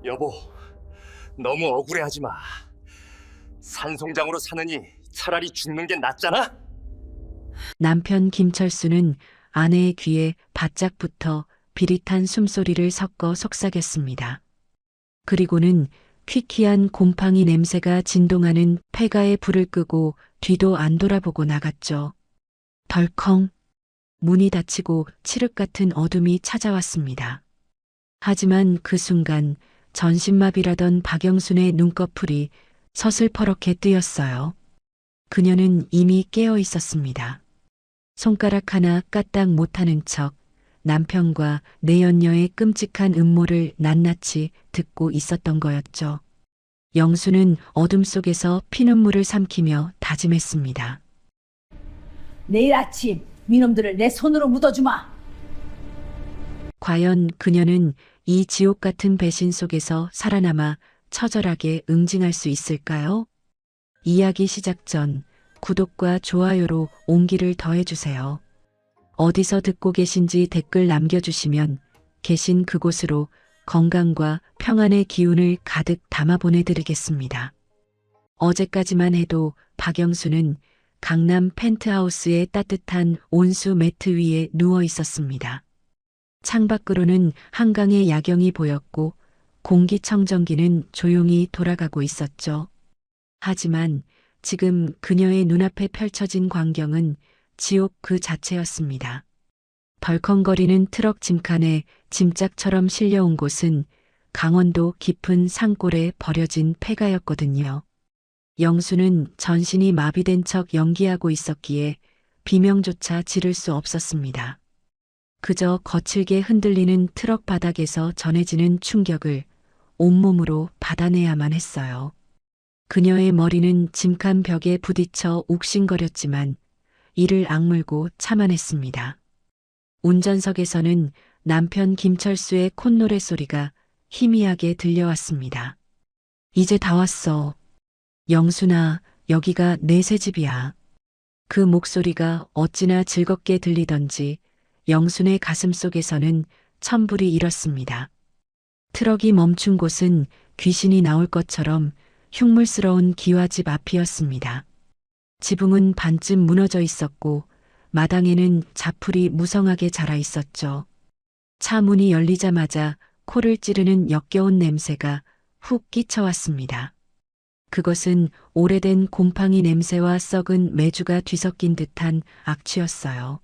여보, 너무 억울해하지 마. 산송장으로 사느니 차라리 죽는 게 낫잖아? 남편 김철수는 아내의 귀에 바짝 붙어 비릿한 숨소리를 섞어 속삭였습니다. 그리고는 퀴퀴한 곰팡이 냄새가 진동하는 폐가에 불을 끄고 뒤도 안 돌아보고 나갔죠. 덜컹 문이 닫히고 칠흑 같은 어둠이 찾아왔습니다. 하지만 그 순간 전신마비라던 박영순의 눈꺼풀이 서슬퍼렇게 뜨였어요. 그녀는 이미 깨어 있었습니다. 손가락 하나 까딱 못하는 척 남편과 내연녀의 끔찍한 음모를 낱낱이 듣고 있었던 거였죠. 영수는 어둠 속에서 피눈물을 삼키며 다짐했습니다. 내일 아침 미놈들을 내 손으로 묻어주마. 과연 그녀는 이 지옥 같은 배신 속에서 살아남아 처절하게 응징할 수 있을까요? 이야기 시작 전 구독과 좋아요로 온기를 더해주세요. 어디서 듣고 계신지 댓글 남겨주시면 계신 그곳으로 건강과 평안의 기운을 가득 담아 보내드리겠습니다. 어제까지만 해도 박영수는 강남 펜트하우스의 따뜻한 온수 매트 위에 누워 있었습니다. 창밖으로는 한강의 야경이 보였고 공기청정기는 조용히 돌아가고 있었죠. 하지만 지금 그녀의 눈앞에 펼쳐진 광경은 지옥 그 자체였습니다. 덜컹거리는 트럭 짐칸에 짐짝처럼 실려온 곳은 강원도 깊은 산골에 버려진 폐가였거든요. 영수는 전신이 마비된 척 연기하고 있었기에 비명조차 지를 수 없었습니다. 그저 거칠게 흔들리는 트럭 바닥에서 전해지는 충격을 온몸으로 받아내야만 했어요. 그녀의 머리는 짐칸 벽에 부딪혀 욱신거렸지만 이를 악물고 참아냈습니다. 운전석에서는 남편 김철수의 콧노래 소리가 희미하게 들려왔습니다. 이제 다 왔어. 영순아, 여기가 내 새집이야. 그 목소리가 어찌나 즐겁게 들리던지 영순의 가슴 속에서는 천불이 일었습니다. 트럭이 멈춘 곳은 귀신이 나올 것처럼 흉물스러운 기와집 앞이었습니다. 지붕은 반쯤 무너져 있었고 마당에는 자풀이 무성하게 자라 있었죠. 차 문이 열리자마자 코를 찌르는 역겨운 냄새가 훅 끼쳐왔습니다. 그것은 오래된 곰팡이 냄새와 썩은 메주가 뒤섞인 듯한 악취였어요.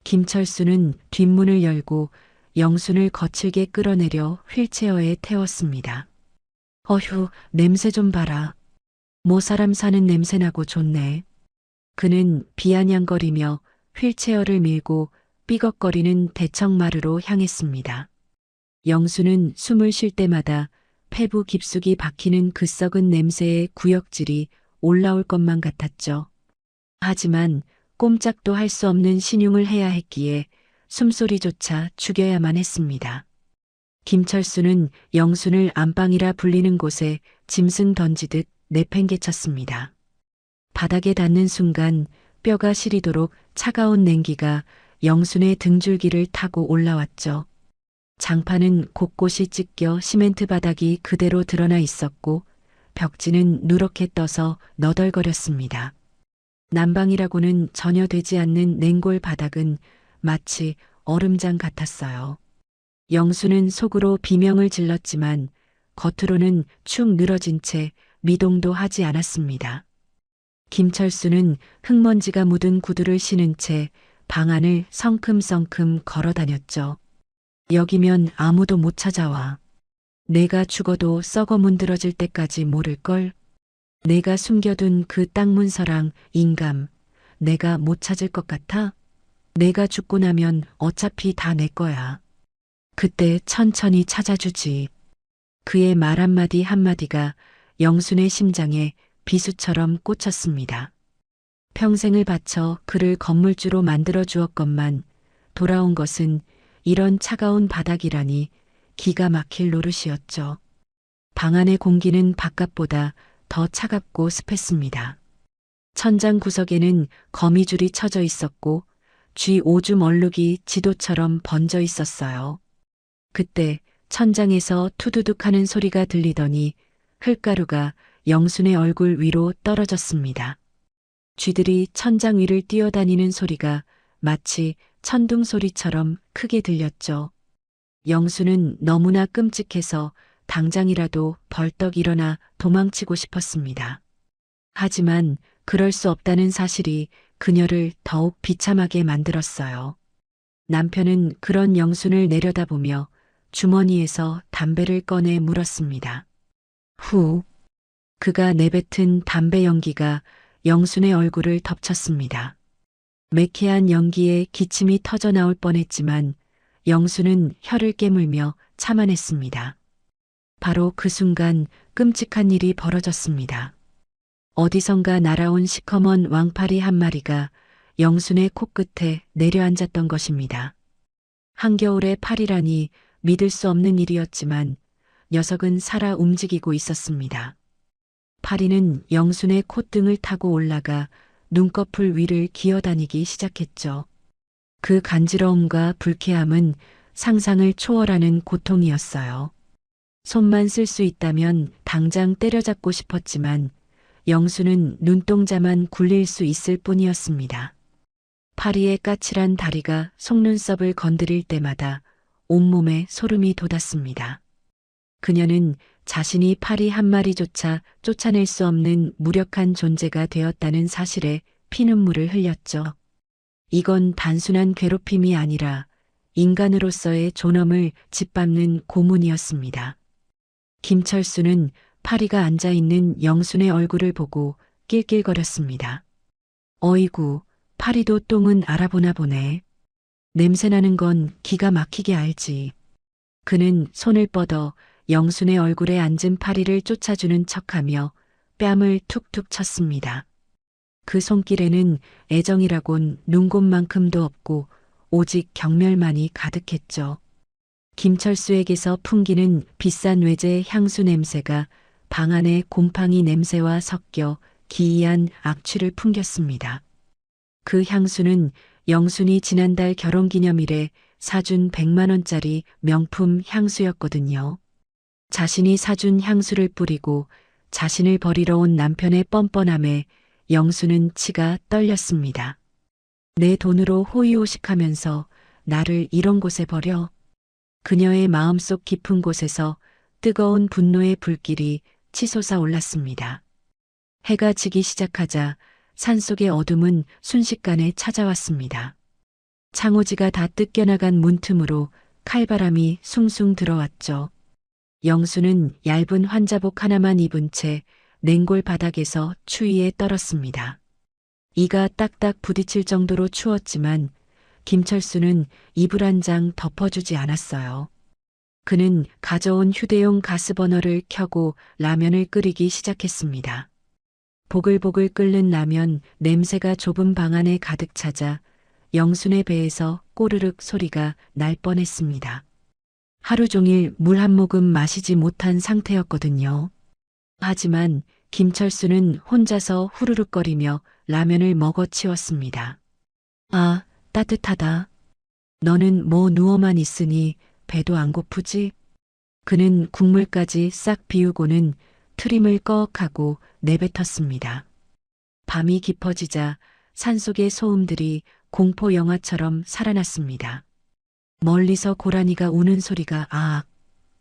김철수는 뒷문을 열고 영순을 거칠게 끌어내려 휠체어에 태웠습니다. 어휴, 냄새 좀 봐라. 뭐 사람 사는 냄새 나고 좋네. 그는 비아냥거리며 휠체어를 밀고 삐걱거리는 대청마루로 향했습니다. 영수는 숨을 쉴 때마다 폐부 깊숙이 박히는 그 썩은 냄새의 구역질이 올라올 것만 같았죠. 하지만 꼼짝도 할 수 없는 신용을 해야 했기에 숨소리조차 죽여야만 했습니다. 김철수는 영순을 안방이라 불리는 곳에 짐승 던지듯 내팽개쳤습니다. 바닥에 닿는 순간 뼈가 시리도록 차가운 냉기가 영순의 등줄기를 타고 올라왔죠. 장판은 곳곳이 찢겨 시멘트 바닥이 그대로 드러나 있었고 벽지는 누렇게 떠서 너덜거렸습니다. 난방이라고는 전혀 되지 않는 냉골 바닥은 마치 얼음장 같았어요. 영수는 속으로 비명을 질렀지만 겉으로는 축 늘어진 채 미동도 하지 않았습니다. 김철수는 흙먼지가 묻은 구두를 신은 채 방 안을 성큼성큼 걸어 다녔죠. 여기면 아무도 못 찾아와. 내가 죽어도 썩어 문드러질 때까지 모를걸. 내가 숨겨둔 그 땅문서랑 인감, 내가 못 찾을 것 같아? 내가 죽고 나면 어차피 다 내 거야. 그때 천천히 찾아주지. 그의 말 한마디 한마디가 영순의 심장에 비수처럼 꽂혔습니다. 평생을 바쳐 그를 건물주로 만들어 주었건만 돌아온 것은 이런 차가운 바닥이라니 기가 막힐 노릇이었죠. 방 안의 공기는 바깥보다 더 차갑고 습했습니다. 천장 구석에는 거미줄이 쳐져 있었고 쥐 오줌 얼룩이 지도처럼 번져 있었어요. 그때 천장에서 투두둑 하는 소리가 들리더니 흘가루가 영순의 얼굴 위로 떨어졌습니다. 쥐들이 천장 위를 뛰어다니는 소리가 마치 천둥 소리처럼 크게 들렸죠. 영순은 너무나 끔찍해서 당장이라도 벌떡 일어나 도망치고 싶었습니다. 하지만 그럴 수 없다는 사실이 그녀를 더욱 비참하게 만들었어요. 남편은 그런 영순을 내려다보며 주머니에서 담배를 꺼내 물었습니다. 후, 그가 내뱉은 담배 연기가 영순의 얼굴을 덮쳤습니다. 매캐한 연기에 기침이 터져 나올 뻔했지만 영순은 혀를 깨물며 참아냈습니다. 바로 그 순간 끔찍한 일이 벌어졌습니다. 어디선가 날아온 시커먼 왕파리 한 마리가 영순의 코끝에 내려앉았던 것입니다. 한겨울의 파리라니 믿을 수 없는 일이었지만 녀석은 살아 움직이고 있었습니다. 파리는 영순의 콧등을 타고 올라가 눈꺼풀 위를 기어다니기 시작했죠. 그 간지러움과 불쾌함은 상상을 초월하는 고통이었어요. 손만 쓸 수 있다면 당장 때려잡고 싶었지만 영순은 눈동자만 굴릴 수 있을 뿐이었습니다. 파리의 까칠한 다리가 속눈썹을 건드릴 때마다 온몸에 소름이 돋았습니다. 그녀는 자신이 파리 한 마리조차 쫓아낼 수 없는 무력한 존재가 되었다는 사실에 피눈물을 흘렸죠. 이건 단순한 괴롭힘이 아니라 인간으로서의 존엄을 짓밟는 고문이었습니다. 김철수는 파리가 앉아있는 영순의 얼굴을 보고 낄낄거렸습니다. 어이구, 파리도 똥은 알아보나 보네. 냄새나는 건 기가 막히게 알지. 그는 손을 뻗어 영순의 얼굴에 앉은 파리를 쫓아주는 척하며 뺨을 툭툭 쳤습니다. 그 손길에는 애정이라곤 눈곱만큼도 없고 오직 경멸만이 가득했죠. 김철수에게서 풍기는 비싼 외제 향수 냄새가 방 안의 곰팡이 냄새와 섞여 기이한 악취를 풍겼습니다. 그 향수는 영순이 지난달 결혼기념일에 사준 100만 원짜리 명품 향수였거든요. 자신이 사준 향수를 뿌리고 자신을 버리러 온 남편의 뻔뻔함에 영순은 치가 떨렸습니다. 내 돈으로 호의호식하면서 나를 이런 곳에 버려? 그녀의 마음속 깊은 곳에서 뜨거운 분노의 불길이 치솟아 올랐습니다. 해가 지기 시작하자 산속의 어둠은 순식간에 찾아왔습니다. 창호지가 다 뜯겨나간 문틈으로 칼바람이 숭숭 들어왔죠. 영수는 얇은 환자복 하나만 입은 채 냉골 바닥에서 추위에 떨었습니다. 이가 딱딱 부딪힐 정도로 추웠지만 김철수는 이불 한 장 덮어주지 않았어요. 그는 가져온 휴대용 가스버너를 켜고 라면을 끓이기 시작했습니다. 보글보글 끓는 라면 냄새가 좁은 방 안에 가득 차자 영순의 배에서 꼬르륵 소리가 날 뻔했습니다. 하루 종일 물 한 모금 마시지 못한 상태였거든요. 하지만 김철수는 혼자서 후루룩거리며 라면을 먹어치웠습니다. 아, 따뜻하다. 너는 뭐 누워만 있으니 배도 안 고프지? 그는 국물까지 싹 비우고는 트림을 꺼억하고 내뱉었습니다. 밤이 깊어지자 산속의 소음들이 공포 영화처럼 살아났습니다. 멀리서 고라니가 우는 소리가 아악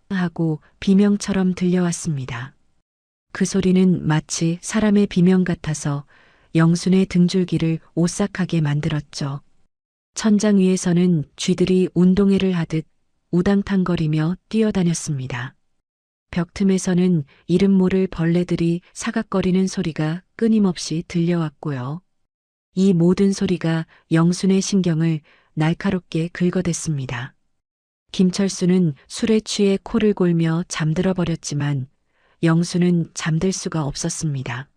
하고 비명처럼 들려왔습니다. 그 소리는 마치 사람의 비명 같아서 영순의 등줄기를 오싹하게 만들었죠. 천장 위에서는 쥐들이 운동회를 하듯 우당탕거리며 뛰어다녔습니다. 벽 틈에서는 이름 모를 벌레들이 사각거리는 소리가 끊임없이 들려왔고요. 이 모든 소리가 영순의 신경을 날카롭게 긁어댔습니다. 김철수는 술에 취해 코를 골며 잠들어 버렸지만 영수는 잠들 수가 없었습니다.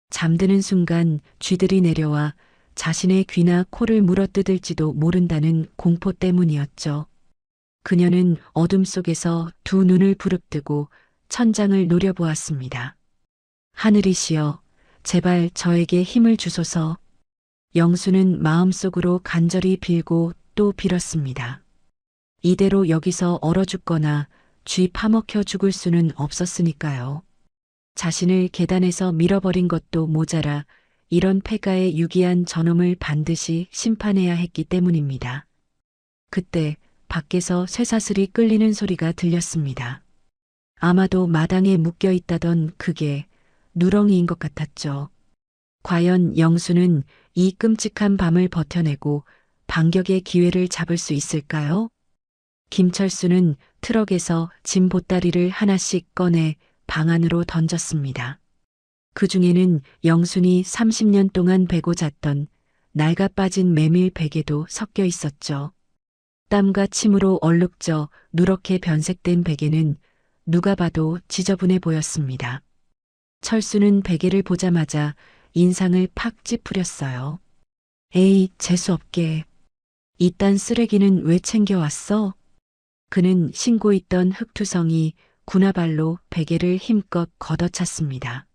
잠드는 순간 쥐들이 내려와 자신의 귀나 코를 물어뜯을지도 모른다는 공포 때문이었죠. 그녀는 어둠 속에서 두 눈을 부릅뜨고 천장을 노려보았습니다. 하늘이시여, 제발 저에게 힘을 주소서. 영수는 마음속으로 간절히 빌고 또 빌었습니다. 이대로 여기서 얼어 죽거나 쥐 파먹혀 죽을 수는 없었으니까요. 자신을 계단에서 밀어버린 것도 모자라 이런 패가에 유기한 저놈을 반드시 심판해야 했기 때문입니다. 그때 밖에서 쇠사슬이 끌리는 소리가 들렸습니다. 아마도 마당에 묶여 있다던 그게 누렁이인 것 같았죠. 과연 영수는 이 끔찍한 밤을 버텨내고 반격의 기회를 잡을 수 있을까요? 김철수는 트럭에서 짐 보따리를 하나씩 꺼내 방 안으로 던졌습니다. 그 중에는 영순이 30년 동안 베고 잤던 낡아 빠진 메밀 베개도 섞여 있었죠. 땀과 침으로 얼룩져 누렇게 변색된 베개는 누가 봐도 지저분해 보였습니다. 철수는 베개를 보자마자 인상을 팍 찌푸렸어요. 에이, 재수없게. 이딴 쓰레기는 왜 챙겨왔어? 그는 신고 있던 흙투성이 군화발로 베개를 힘껏 걷어찼습니다.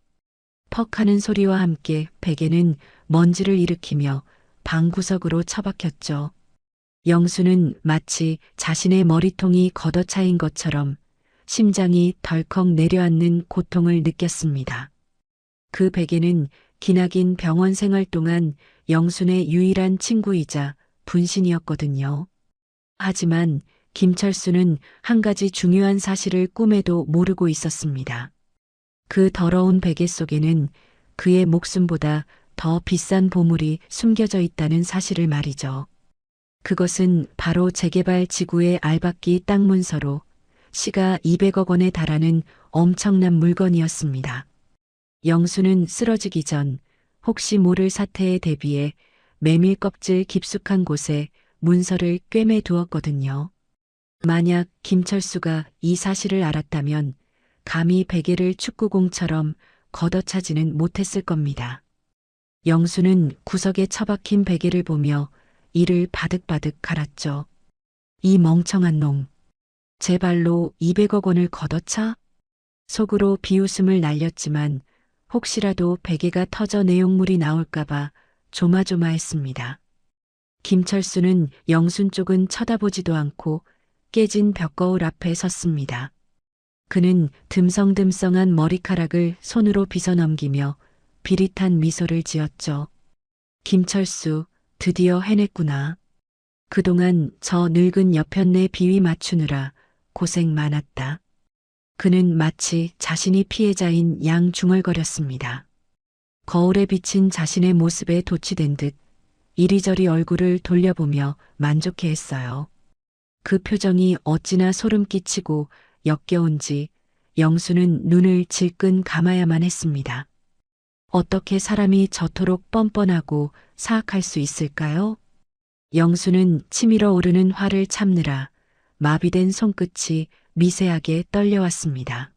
퍽 하는 소리와 함께 베개는 먼지를 일으키며 방구석으로 처박혔죠. 영수는 마치 자신의 머리통이 걷어차인 것처럼 심장이 덜컥 내려앉는 고통을 느꼈습니다. 그 베개는 기나긴 병원 생활 동안 영순의 유일한 친구이자 분신이었거든요. 하지만 김철수는 한 가지 중요한 사실을 꿈에도 모르고 있었습니다. 그 더러운 베개 속에는 그의 목숨보다 더 비싼 보물이 숨겨져 있다는 사실을 말이죠. 그것은 바로 재개발 지구의 알박기 땅 문서로 시가 200억 원에 달하는 엄청난 물건이었습니다. 영수는 쓰러지기 전 혹시 모를 사태에 대비해 메밀 껍질 깊숙한 곳에 문서를 꿰매 두었거든요. 만약 김철수가 이 사실을 알았다면 감히 베개를 축구공처럼 걷어차지는 못했을 겁니다. 영수는 구석에 처박힌 베개를 보며 이를 바득바득 갈았죠. 이 멍청한 놈. 제 발로 200억 원을 걷어차? 속으로 비웃음을 날렸지만 혹시라도 베개가 터져 내용물이 나올까봐 조마조마했습니다. 김철수는 영순 쪽은 쳐다보지도 않고 깨진 벽거울 앞에 섰습니다. 그는 듬성듬성한 머리카락을 손으로 빗어넘기며 비릿한 미소를 지었죠. 김철수, 드디어 해냈구나. 그동안 저 늙은 여편네 비위 맞추느라 고생 많았다. 그는 마치 자신이 피해자인 양 중얼거렸습니다. 거울에 비친 자신의 모습에 도취된 듯 이리저리 얼굴을 돌려보며 만족해했어요. 그 표정이 어찌나 소름 끼치고 역겨운지 영수는 눈을 질끈 감아야만 했습니다. 어떻게 사람이 저토록 뻔뻔하고 사악할 수 있을까요? 영수는 치밀어 오르는 화를 참느라 마비된 손끝이 미세하게 떨려왔습니다.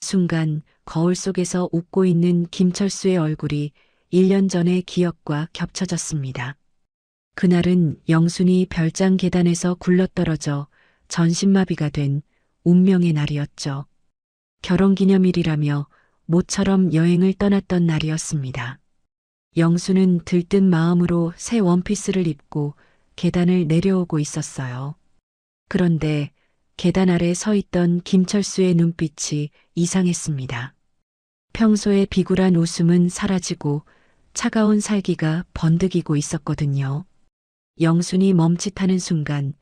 순간 거울 속에서 웃고 있는 김철수의 얼굴이 1년 전의 기억과 겹쳐졌습니다. 그날은 영순이 별장 계단에서 굴러떨어져 전신마비가 된 운명의 날이었죠. 결혼기념일이라며 모처럼 여행을 떠났던 날이었습니다. 영수는 들뜬 마음으로 새 원피스를 입고 계단을 내려오고 있었어요. 그런데 계단 아래 서 있던 김철수의 눈빛이 이상했습니다. 평소의 비굴한 웃음은 사라지고 차가운 살기가 번득이고 있었거든요. 영순이 멈칫하는 순간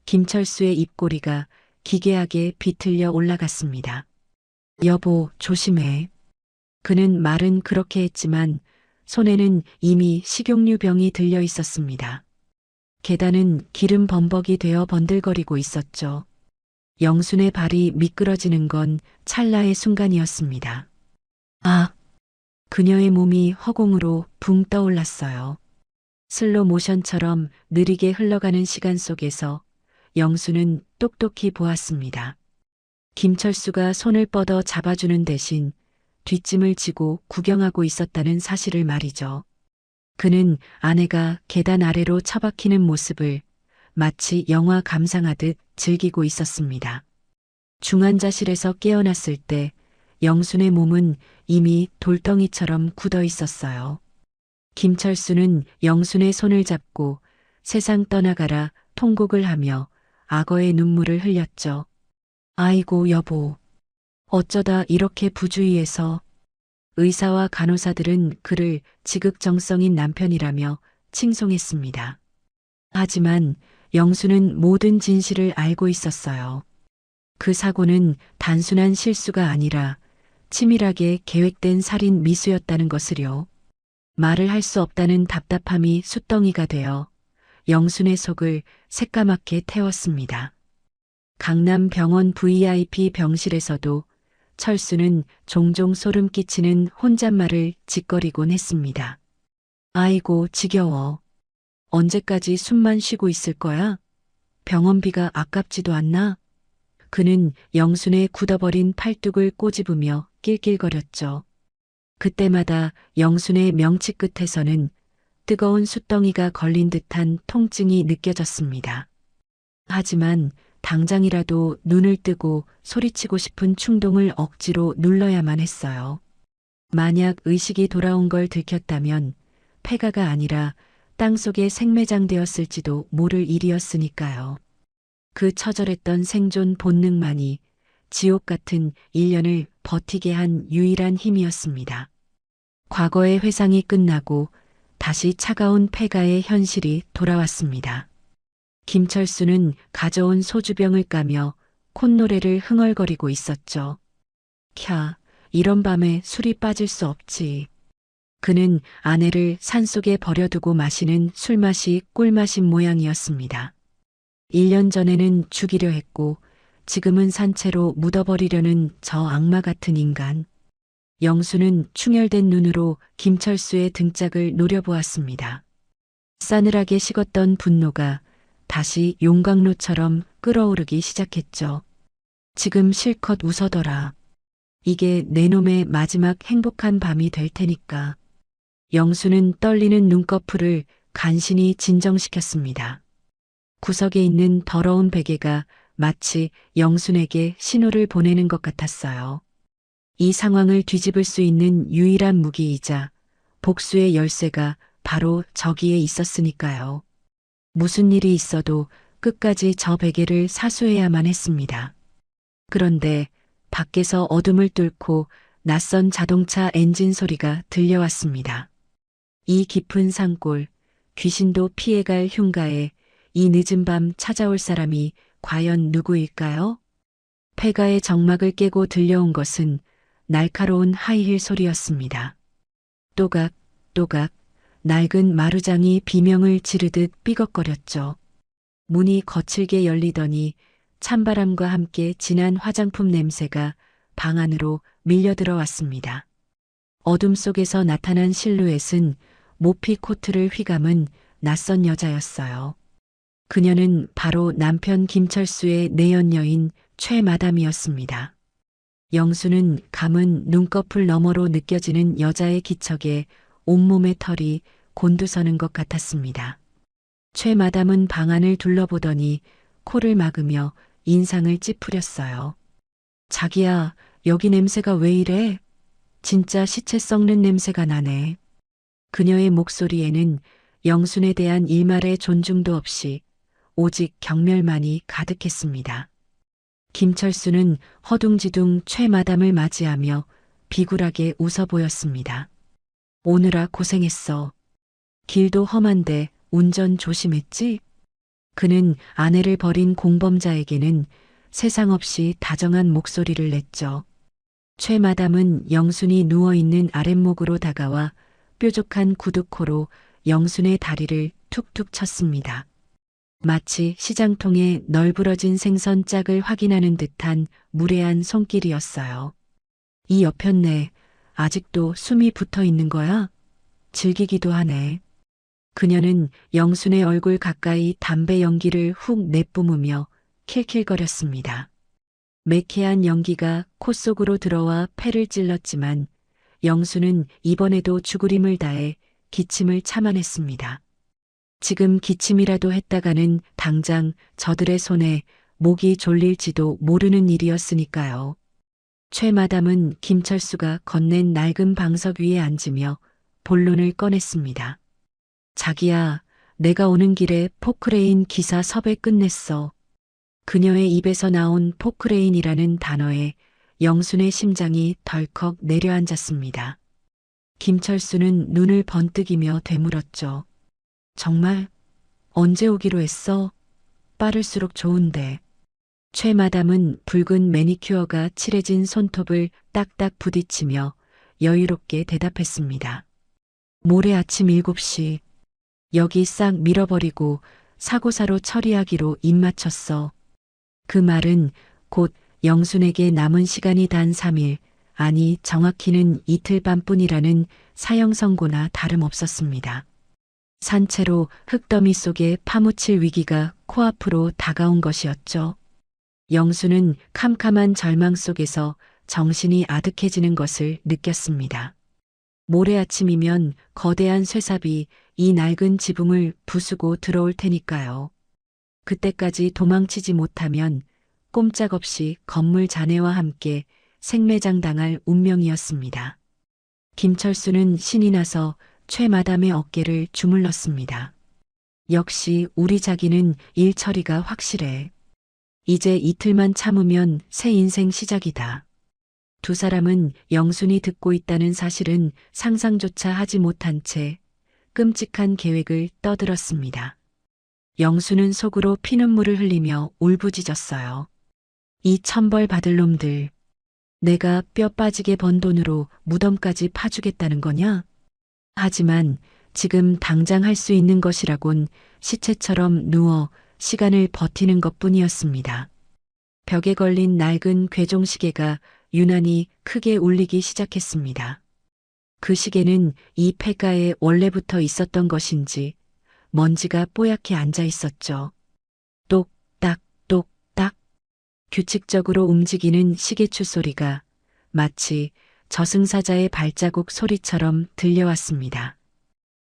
김철수의 입꼬리가 기괴하게 비틀려 올라갔습니다. 여보, 조심해. 그는 말은 그렇게 했지만 손에는 이미 식용유병이 들려 있었습니다. 계단은 기름 범벅이 되어 번들거리고 있었죠. 영순의 발이 미끄러지는 건 찰나의 순간이었습니다. 아! 그녀의 몸이 허공으로 붕 떠올랐어요. 슬로 모션처럼 느리게 흘러가는 시간 속에서 영수는 똑똑히 보았습니다. 김철수가 손을 뻗어 잡아주는 대신 뒷짐을 지고 구경하고 있었다는 사실을 말이죠. 그는 아내가 계단 아래로 처박히는 모습을 마치 영화 감상하듯 즐기고 있었습니다. 중환자실에서 깨어났을 때 영순의 몸은 이미 돌덩이처럼 굳어 있었어요. 김철수는 영순의 손을 잡고 세상 떠나가라 통곡을 하며 악어의 눈물을 흘렸죠. 아이고 여보. 어쩌다 이렇게 부주의해서. 의사와 간호사들은 그를 지극정성인 남편이라며 칭송했습니다. 하지만 영수는 모든 진실을 알고 있었어요. 그 사고는 단순한 실수가 아니라 치밀하게 계획된 살인 미수였다는 것을요. 말을 할 수 없다는 답답함이 숫덩이가 되어 영순의 속을 새까맣게 태웠습니다. 강남 병원 VIP 병실에서도 철수는 종종 소름 끼치는 혼잣말을 짓거리곤 했습니다. 아이고 지겨워. 언제까지 숨만 쉬고 있을 거야? 병원비가 아깝지도 않나? 그는 영순의 굳어버린 팔뚝을 꼬집으며 낄낄거렸죠. 그때마다 영순의 명치 끝에서는 뜨거운 숫덩이가 걸린 듯한 통증이 느껴졌습니다. 하지만 당장이라도 눈을 뜨고 소리치고 싶은 충동을 억지로 눌러야만 했어요. 만약 의식이 돌아온 걸 들켰다면 폐가가 아니라 땅속에 생매장되었을지도 모를 일이었으니까요. 그 처절했던 생존 본능만이 지옥 같은 1년을 버티게 한 유일한 힘이었습니다. 과거의 회상이 끝나고 다시 차가운 폐가의 현실이 돌아왔습니다. 김철수는 가져온 소주병을 까며 콧노래를 흥얼거리고 있었죠. 캬, 이런 밤에 술이 빠질 수 없지. 그는 아내를 산속에 버려두고 마시는 술맛이 꿀맛인 모양이었습니다. 1년 전에는 죽이려 했고 지금은 산채로 묻어버리려는 저 악마 같은 인간. 영수는 충혈된 눈으로 김철수의 등짝을 노려보았습니다. 싸늘하게 식었던 분노가 다시 용광로처럼 끓어오르기 시작했죠. 지금 실컷 웃어둬라. 이게 내 놈의 마지막 행복한 밤이 될 테니까. 영수는 떨리는 눈꺼풀을 간신히 진정시켰습니다. 구석에 있는 더러운 베개가 마치 영순에게 신호를 보내는 것 같았어요. 이 상황을 뒤집을 수 있는 유일한 무기이자 복수의 열쇠가 바로 저기에 있었으니까요. 무슨 일이 있어도 끝까지 저 베개를 사수해야만 했습니다. 그런데 밖에서 어둠을 뚫고 낯선 자동차 엔진 소리가 들려왔습니다. 이 깊은 산골, 귀신도 피해갈 흉가에 이 늦은 밤 찾아올 사람이 과연 누구일까요? 폐가의 정막을 깨고 들려온 것은 날카로운 하이힐 소리였습니다. 또각, 또각, 낡은 마루장이 비명을 지르듯 삐걱거렸죠. 문이 거칠게 열리더니 찬바람과 함께 진한 화장품 냄새가 방 안으로 밀려들어왔습니다. 어둠 속에서 나타난 실루엣은 모피 코트를 휘감은 낯선 여자였어요. 그녀는 바로 남편 김철수의 내연 여인 최마담이었습니다. 영수는 감은 눈꺼풀 너머로 느껴지는 여자의 기척에 온몸의 털이 곤두서는 것 같았습니다. 최마담은 방 안을 둘러보더니 코를 막으며 인상을 찌푸렸어요. 자기야, 여기 냄새가 왜 이래? 진짜 시체 썩는 냄새가 나네. 그녀의 목소리에는 영순에 대한 일말의 존중도 없이 오직 경멸만이 가득했습니다. 김철수는 허둥지둥 최마담을 맞이하며 비굴하게 웃어 보였습니다. 오느라 고생했어. 길도 험한데 운전 조심했지? 그는 아내를 버린 공범자에게는 세상 없이 다정한 목소리를 냈죠. 최마담은 영순이 누워있는 아랫목으로 다가와 뾰족한 구두코로 영순의 다리를 툭툭 쳤습니다. 마치 시장통에 널브러진 생선 짝을 확인하는 듯한 무례한 손길이었어요. 이 여편네, 아직도 숨이 붙어 있는 거야? 즐기기도 하네. 그녀는 영순의 얼굴 가까이 담배 연기를 훅 내뿜으며 킬킬거렸습니다. 매캐한 연기가 코 속으로 들어와 폐를 찔렀지만 영순은 이번에도 죽으림을 다해 기침을 참아냈습니다. 지금 기침이라도 했다가는 당장 저들의 손에 목이 졸릴지도 모르는 일이었으니까요. 최마담은 김철수가 건넨 낡은 방석 위에 앉으며 본론을 꺼냈습니다. 자기야, 내가 오는 길에 포크레인 기사 섭외 끝냈어. 그녀의 입에서 나온 포크레인이라는 단어에 영순의 심장이 덜컥 내려앉았습니다. 김철수는 눈을 번뜩이며 되물었죠. 정말? 언제 오기로 했어? 빠를수록 좋은데. 최 마담은 붉은 매니큐어가 칠해진 손톱을 딱딱 부딪히며 여유롭게 대답했습니다. 모레 아침 7시. 여기 싹 밀어버리고 사고사로 처리하기로 입맞췄어. 그 말은 곧 영순에게 남은 시간이 단 3일, 아니 정확히는 이틀 밤뿐이라는 사형 선고나 다름없었습니다. 산채로 흙더미 속에 파묻힐 위기가 코앞으로 다가온 것이었죠. 영수는 캄캄한 절망 속에서 정신이 아득해지는 것을 느꼈습니다. 모레 아침이면 거대한 쇠삽이 이 낡은 지붕을 부수고 들어올 테니까요. 그때까지 도망치지 못하면 꼼짝없이 건물 잔해와 함께 생매장당할 운명이었습니다. 김철수는 신이 나서 최 마담의 어깨를 주물렀습니다. 역시 우리 자기는 일 처리가 확실해. 이제 이틀만 참으면 새 인생 시작이다. 두 사람은 영순이 듣고 있다는 사실은 상상조차 하지 못한 채 끔찍한 계획을 떠들었습니다. 영순은 속으로 피눈물을 흘리며 울부짖었어요. 이 천벌 받을 놈들. 내가 뼈 빠지게 번 돈으로 무덤까지 파주겠다는 거냐? 하지만 지금 당장 할 수 있는 것이라곤 시체처럼 누워 시간을 버티는 것뿐이었습니다. 벽에 걸린 낡은 괴종시계가 유난히 크게 울리기 시작했습니다. 그 시계는 이 폐가에 원래부터 있었던 것인지 먼지가 뽀얗게 앉아 있었죠. 똑딱 똑딱 규칙적으로 움직이는 시계추 소리가 마치 저승사자의 발자국 소리처럼 들려왔습니다.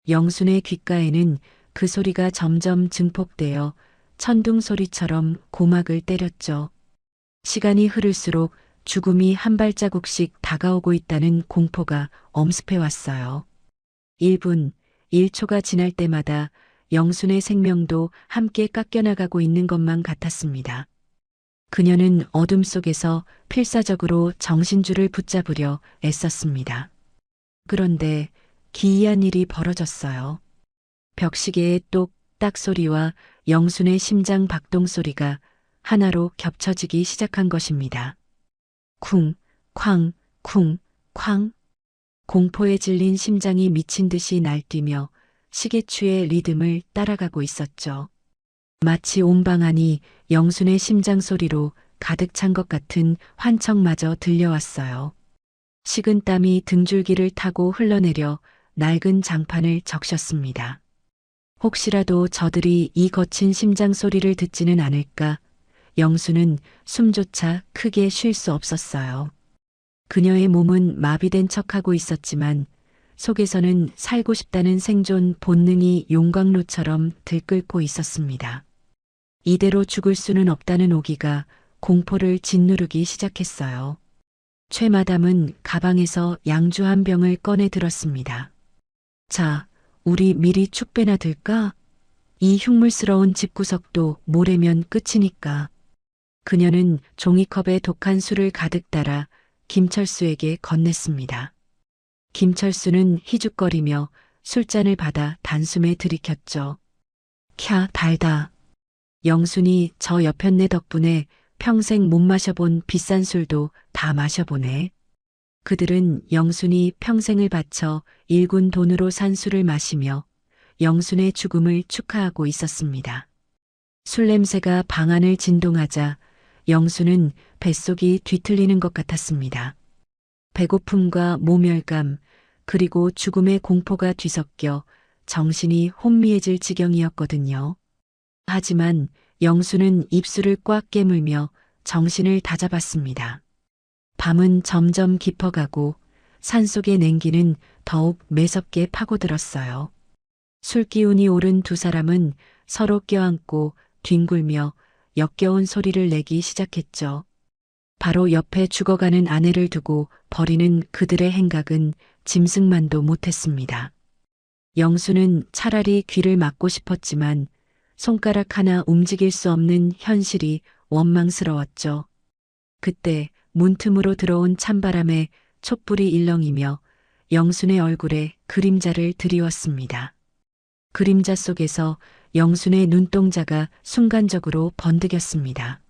영순의 귓가에는 그 소리가 점점 증폭되어 천둥 소리처럼 고막을 때렸죠. 시간이 흐를수록 죽음이 한 발자국씩 다가오고 있다는 공포가 엄습해 왔어요. 1분, 1초가 지날 때마다 영순의 생명도 함께 깎여나가고 있는 것만 같았습니다. 그녀는 어둠 속에서 필사적으로 정신줄을 붙잡으려 애썼습니다. 그런데 기이한 일이 벌어졌어요. 벽시계의 똑딱 소리와 영순의 심장 박동 소리가 하나로 겹쳐지기 시작한 것입니다. 쿵, 쾅, 쿵, 쾅. 공포에 질린 심장이 미친 듯이 날뛰며 시계추의 리듬을 따라가고 있었죠. 마치 온 방안이 영순의 심장 소리로 가득 찬 것 같은 환청마저 들려왔어요. 식은 땀이 등줄기를 타고 흘러내려 낡은 장판을 적셨습니다. 혹시라도 저들이 이 거친 심장 소리를 듣지는 않을까, 영수는 숨조차 크게 쉴 수 없었어요. 그녀의 몸은 마비된 척하고 있었지만 속에서는 살고 싶다는 생존 본능이 용광로처럼 들끓고 있었습니다. 이대로 죽을 수는 없다는 오기가 공포를 짓누르기 시작했어요. 최 마담은 가방에서 양주 한 병을 꺼내 들었습니다. 자, 우리 미리 축배나 들까? 이 흉물스러운 집구석도 모레면 끝이니까. 그녀는 종이컵에 독한 술을 가득 따라 김철수에게 건넸습니다. 김철수는 희죽거리며 술잔을 받아 단숨에 들이켰죠. 캬, 달다. 영순이 저 여편네 덕분에 평생 못 마셔본 비싼 술도 다 마셔보네. 그들은 영순이 평생을 바쳐 일군 돈으로 산 술을 마시며 영순의 죽음을 축하하고 있었습니다. 술 냄새가 방안을 진동하자 영순은 뱃속이 뒤틀리는 것 같았습니다. 배고픔과 모멸감, 그리고 죽음의 공포가 뒤섞여 정신이 혼미해질 지경이었거든요. 하지만 영수는 입술을 꽉 깨물며 정신을 다잡았습니다. 밤은 점점 깊어가고 산속의 냉기는 더욱 매섭게 파고들었어요. 술기운이 오른 두 사람은 서로 껴안고 뒹굴며 역겨운 소리를 내기 시작했죠. 바로 옆에 죽어가는 아내를 두고 벌이는 그들의 행각은 짐승만도 못했습니다. 영수는 차라리 귀를 막고 싶었지만 손가락 하나 움직일 수 없는 현실이 원망스러웠죠. 그때 문틈으로 들어온 찬바람에 촛불이 일렁이며 영순의 얼굴에 그림자를 드리웠습니다. 그림자 속에서 영순의 눈동자가 순간적으로 번득였습니다.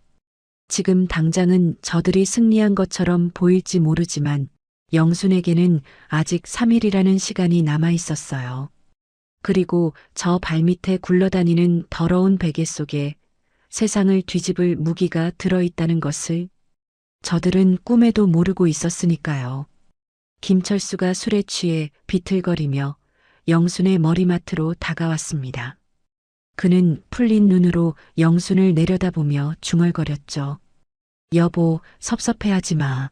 지금 당장은 저들이 승리한 것처럼 보일지 모르지만 영순에게는 아직 3일이라는 시간이 남아 있었어요. 그리고 저 발밑에 굴러다니는 더러운 베개 속에 세상을 뒤집을 무기가 들어있다는 것을 저들은 꿈에도 모르고 있었으니까요. 김철수가 술에 취해 비틀거리며 영순의 머리맡으로 다가왔습니다. 그는 풀린 눈으로 영순을 내려다보며 중얼거렸죠. 여보, 섭섭해하지 마.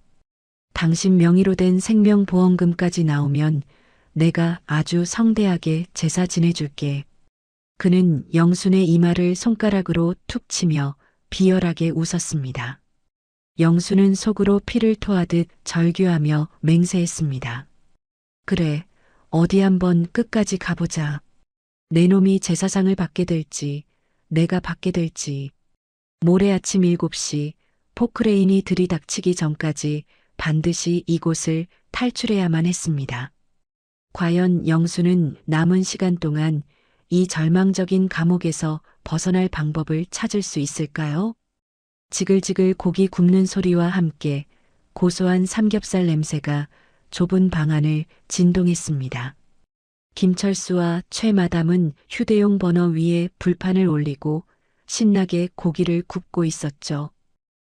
당신 명의로 된 생명보험금까지 나오면 내가 아주 성대하게 제사 지내줄게. 그는 영순의 이마를 손가락으로 툭 치며 비열하게 웃었습니다. 영순은 속으로 피를 토하듯 절규하며 맹세했습니다. 그래, 어디 한번 끝까지 가보자. 내 놈이 제사상을 받게 될지, 내가 받게 될지. 모레 아침 7시 포크레인이 들이닥치기 전까지 반드시 이곳을 탈출해야만 했습니다. 과연 영수는 남은 시간 동안 이 절망적인 감옥에서 벗어날 방법을 찾을 수 있을까요? 지글지글 고기 굽는 소리와 함께 고소한 삼겹살 냄새가 좁은 방 안을 진동했습니다. 김철수와 최 마담은 휴대용 버너 위에 불판을 올리고 신나게 고기를 굽고 있었죠.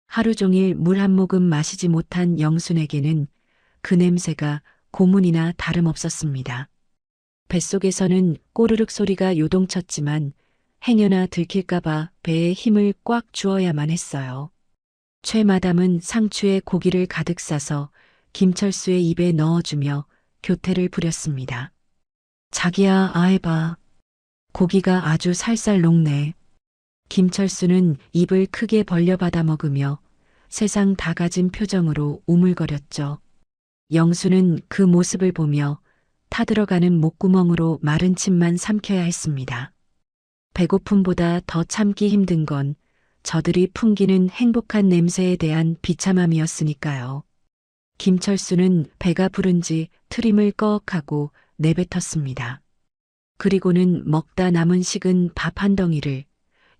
하루 종일 물 한 모금 마시지 못한 영순에게는 그 냄새가 고문이나 다름없었습니다. 뱃속에서는 꼬르륵 소리가 요동쳤지만 행여나 들킬까봐 배에 힘을 꽉 주어야만 했어요. 최 마담은 상추에 고기를 가득 싸서 김철수의 입에 넣어주며 교태를 부렸습니다. 자기야, 아해봐. 고기가 아주 살살 녹네. 김철수는 입을 크게 벌려 받아 먹으며 세상 다 가진 표정으로 우물거렸죠. 영수는 그 모습을 보며 타들어가는 목구멍으로 마른 침만 삼켜야 했습니다. 배고픔보다 더 참기 힘든 건 저들이 풍기는 행복한 냄새에 대한 비참함이었으니까요. 김철수는 배가 부른지 트림을 꺼억하고 내뱉었습니다. 그리고는 먹다 남은 식은 밥 한 덩이를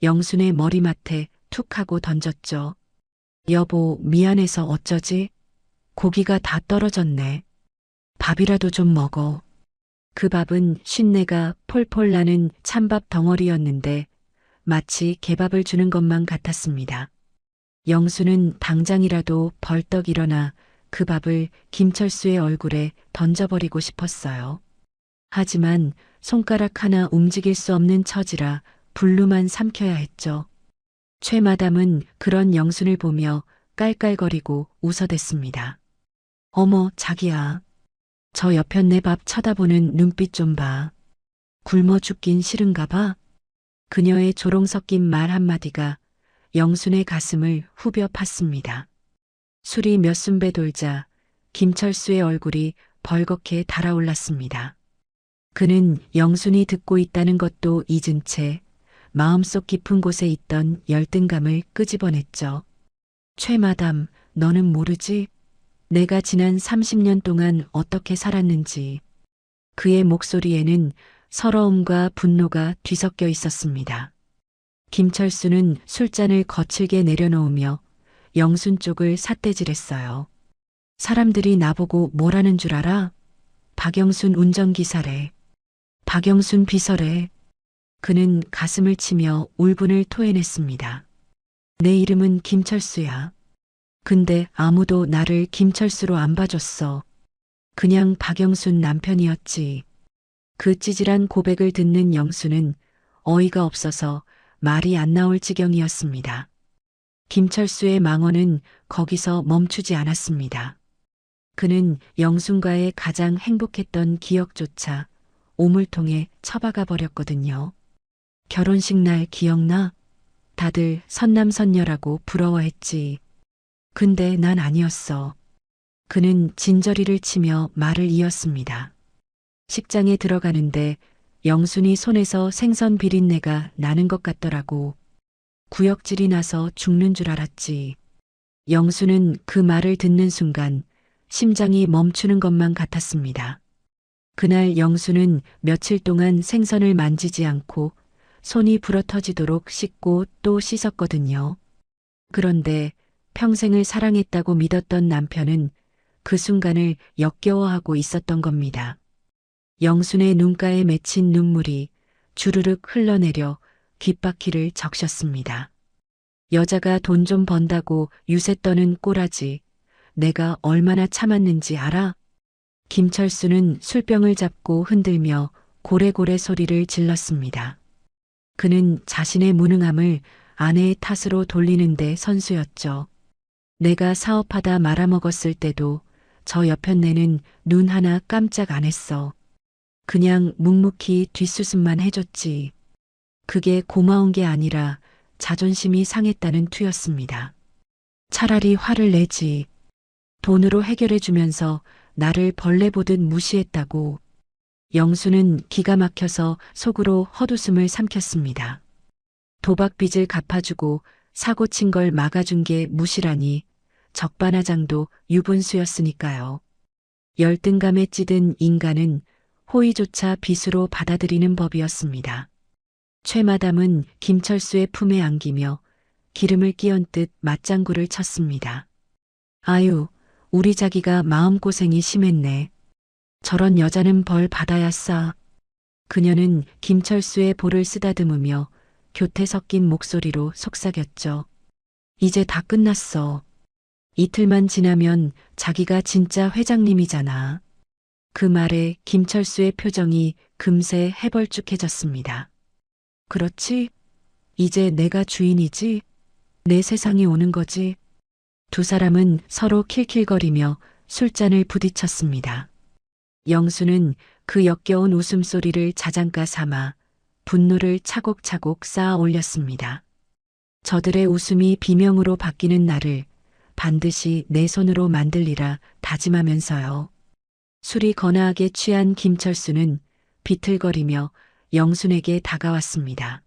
영순의 머리맡에 툭 하고 던졌죠. 여보, 미안해서 어쩌지? 고기가 다 떨어졌네. 밥이라도 좀 먹어. 그 밥은 쉰내가 폴폴 나는 찬밥 덩어리였는데 마치 개밥을 주는 것만 같았습니다. 영수는 당장이라도 벌떡 일어나 그 밥을 김철수의 얼굴에 던져버리고 싶었어요. 하지만 손가락 하나 움직일 수 없는 처지라 불루만 삼켜야 했죠. 최 마담은 그런 영순을 보며 깔깔거리고 웃어댔습니다. 어머, 자기야. 저 옆에 내 밥 쳐다보는 눈빛 좀 봐. 굶어 죽긴 싫은가 봐. 그녀의 조롱 섞인 말 한마디가 영순의 가슴을 후벼 팠습니다. 술이 몇 순배 돌자 김철수의 얼굴이 벌겋게 달아올랐습니다. 그는 영순이 듣고 있다는 것도 잊은 채 마음속 깊은 곳에 있던 열등감을 끄집어냈죠. 최 마담, 너는 모르지? 내가 지난 30년 동안 어떻게 살았는지. 그의 목소리에는 서러움과 분노가 뒤섞여 있었습니다. 김철수는 술잔을 거칠게 내려놓으며 영순 쪽을 삿대질했어요. 사람들이 나보고 뭐라는 줄 알아? 박영순 운전기사래. 박영순 비서래. 그는 가슴을 치며 울분을 토해냈습니다. 내 이름은 김철수야. 근데 아무도 나를 김철수로 안 봐줬어. 그냥 박영순 남편이었지. 그 찌질한 고백을 듣는 영수는 어이가 없어서 말이 안 나올 지경이었습니다. 김철수의 망언은 거기서 멈추지 않았습니다. 그는 영순과의 가장 행복했던 기억조차 오물통에 처박아 버렸거든요. 결혼식 날 기억나? 다들 선남선녀라고 부러워했지. 근데 난 아니었어. 그는 진저리를 치며 말을 이었습니다. 식장에 들어가는데 영순이 손에서 생선 비린내가 나는 것 같더라고. 구역질이 나서 죽는 줄 알았지. 영수는 그 말을 듣는 순간 심장이 멈추는 것만 같았습니다. 그날 영수는 며칠 동안 생선을 만지지 않고 손이 부러터지도록 씻고 또 씻었거든요. 그런데 평생을 사랑했다고 믿었던 남편은 그 순간을 역겨워하고 있었던 겁니다. 영순의 눈가에 맺힌 눈물이 주르륵 흘러내려 귓바퀴를 적셨습니다. 여자가 돈 좀 번다고 유세 떠는 꼬라지. 내가 얼마나 참았는지 알아? 김철수는 술병을 잡고 흔들며 고래고래 소리를 질렀습니다. 그는 자신의 무능함을 아내의 탓으로 돌리는데 선수였죠. 내가 사업하다 말아먹었을 때도 저 여편네는 눈 하나 깜짝 안 했어. 그냥 묵묵히 뒷수습만 해줬지. 그게 고마운 게 아니라 자존심이 상했다는 투였습니다. 차라리 화를 내지. 돈으로 해결해주면서 나를 벌레 보듯 무시했다고. 영수는 기가 막혀서 속으로 헛웃음을 삼켰습니다. 도박빚을 갚아주고 사고 친 걸 막아준 게 무시라니 적반하장도 유분수였으니까요. 열등감에 찌든 인간은 호의조차 빚으로 받아들이는 법이었습니다. 최마담은 김철수의 품에 안기며 기름을 끼얹 듯 맞장구를 쳤습니다. 아유, 우리 자기가 마음고생이 심했네. 저런 여자는 벌 받아야 싸. 그녀는 김철수의 볼을 쓰다듬으며 교태 섞인 목소리로 속삭였죠. 이제 다 끝났어. 이틀만 지나면 자기가 진짜 회장님이잖아. 그 말에 김철수의 표정이 금세 해벌쭉해졌습니다. 그렇지? 이제 내가 주인이지? 내 세상이 오는 거지? 두 사람은 서로 킬킬거리며 술잔을 부딪혔습니다. 영수는 그 역겨운 웃음소리를 자장가 삼아 분노를 차곡차곡 쌓아 올렸습니다. 저들의 웃음이 비명으로 바뀌는 날을 반드시 내 손으로 만들리라 다짐하면서요. 술이 거나하게 취한 김철수는 비틀거리며 영순에게 다가왔습니다.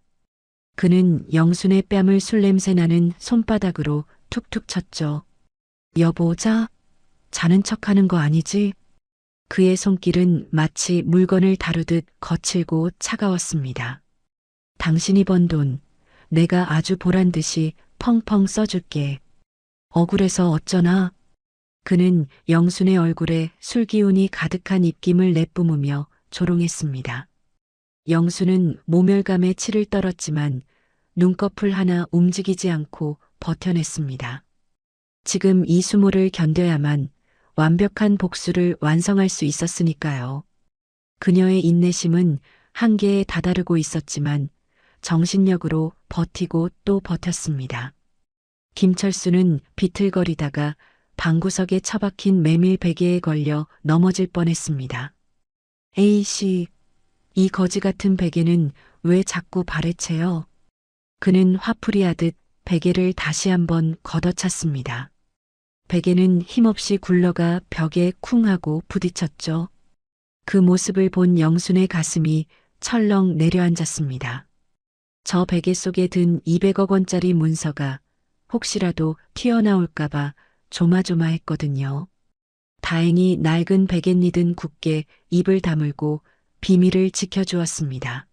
그는 영순의 뺨을 술냄새 나는 손바닥으로 툭툭 쳤죠. 여보, 자는 척하는 거 아니지? 그의 손길은 마치 물건을 다루듯 거칠고 차가웠습니다. 당신이 번 돈, 내가 아주 보란듯이 펑펑 써줄게. 억울해서 어쩌나? 그는 영순의 얼굴에 술기운이 가득한 입김을 내뿜으며 조롱했습니다. 영순은 모멸감에 치를 떨었지만 눈꺼풀 하나 움직이지 않고 버텨냈습니다. 지금 이 수모를 견뎌야만 완벽한 복수를 완성할 수 있었으니까요. 그녀의 인내심은 한계에 다다르고 있었지만 정신력으로 버티고 또 버텼습니다. 김철수는 비틀거리다가 방구석에 처박힌 메밀 베개에 걸려 넘어질 뻔했습니다. 에이씨, 이 거지 같은 베개는 왜 자꾸 발에 채요? 그는 화풀이하듯 베개를 다시 한번 걷어찼습니다. 베개는 힘없이 굴러가 벽에 쿵 하고 부딪혔죠. 그 모습을 본 영순의 가슴이 철렁 내려앉았습니다. 저 베개 속에 든 200억 원짜리 문서가 혹시라도 튀어나올까봐 조마조마했거든요. 다행히 낡은 베갯잎은 굳게 입을 다물고 비밀을 지켜주었습니다.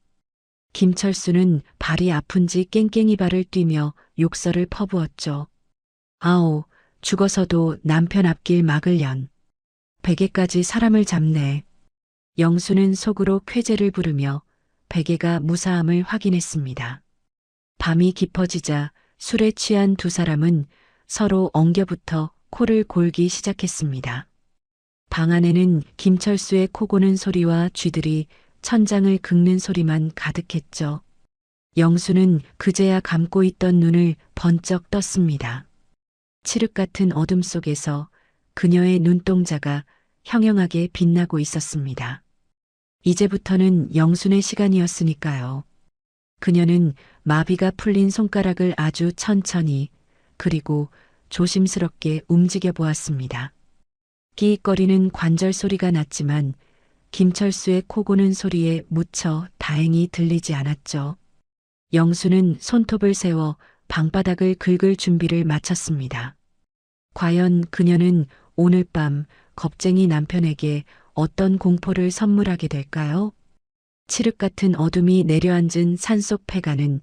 김철수는 발이 아픈지 깽깽이 발을 뛰며 욕설을 퍼부었죠. 아오, 죽어서도 남편 앞길 막을련. 베개까지 사람을 잡네. 영수는 속으로 쾌재를 부르며 베개가 무사함을 확인했습니다. 밤이 깊어지자 술에 취한 두 사람은 서로 엉겨붙어 코를 골기 시작했습니다. 방 안에는 김철수의 코 고는 소리와 쥐들이 천장을 긁는 소리만 가득했죠. 영수는 그제야 감고 있던 눈을 번쩍 떴습니다. 칠흑 같은 어둠 속에서 그녀의 눈동자가 형형하게 빛나고 있었습니다. 이제부터는 영순의 시간이었으니까요. 그녀는 마비가 풀린 손가락을 아주 천천히 그리고 조심스럽게 움직여 보았습니다. 끼익거리는 관절 소리가 났지만 김철수의 코 고는 소리에 무쳐 다행히 들리지 않았죠. 영수는 손톱을 세워 방바닥을 긁을 준비를 마쳤습니다. 과연 그녀는 오늘 밤 겁쟁이 남편에게 어떤 공포를 선물하게 될까요? 칠흑 같은 어둠이 내려앉은 산속 폐가는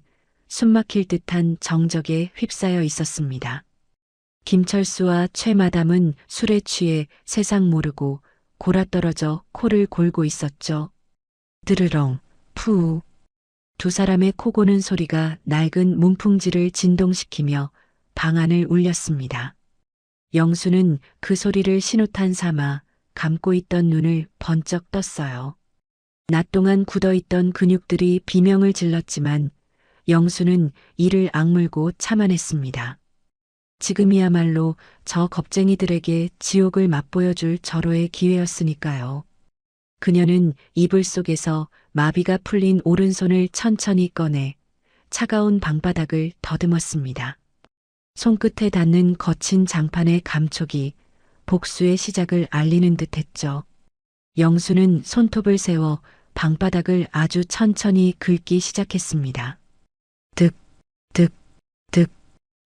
숨막힐 듯한 정적에 휩싸여 있었습니다. 김철수와 최마담은 술에 취해 세상 모르고 골아떨어져 코를 골고 있었죠. 드르렁, 푸. 두 사람의 코 고는 소리가 낡은 문풍지를 진동시키며 방 안을 울렸습니다. 영수는 그 소리를 신호탄 삼아 감고 있던 눈을 번쩍 떴어요. 낮 동안 굳어있던 근육들이 비명을 질렀지만 영수는 이를 악물고 참아냈습니다. 지금이야말로 저 겁쟁이들에게 지옥을 맛보여줄 절호의 기회였으니까요. 그녀는 이불 속에서 마비가 풀린 오른손을 천천히 꺼내 차가운 방바닥을 더듬었습니다. 손끝에 닿는 거친 장판의 감촉이 복수의 시작을 알리는 듯했죠. 영수는 손톱을 세워 방바닥을 아주 천천히 긁기 시작했습니다. 득, 득, 득.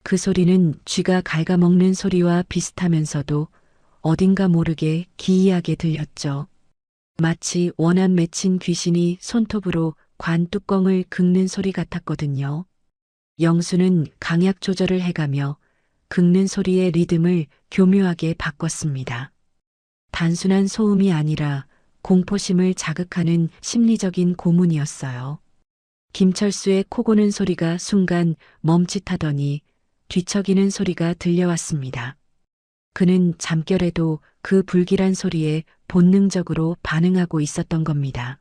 그 소리는 쥐가 갉아먹는 소리와 비슷하면서도 어딘가 모르게 기이하게 들렸죠. 마치 원한 맺힌 귀신이 손톱으로 관 뚜껑을 긁는 소리 같았거든요. 영수는 강약 조절을 해가며 긁는 소리의 리듬을 교묘하게 바꿨습니다. 단순한 소음이 아니라 공포심을 자극하는 심리적인 고문이었어요. 김철수의 코 고는 소리가 순간 멈칫하더니 뒤척이는 소리가 들려왔습니다. 그는 잠결에도 그 불길한 소리에 본능적으로 반응하고 있었던 겁니다.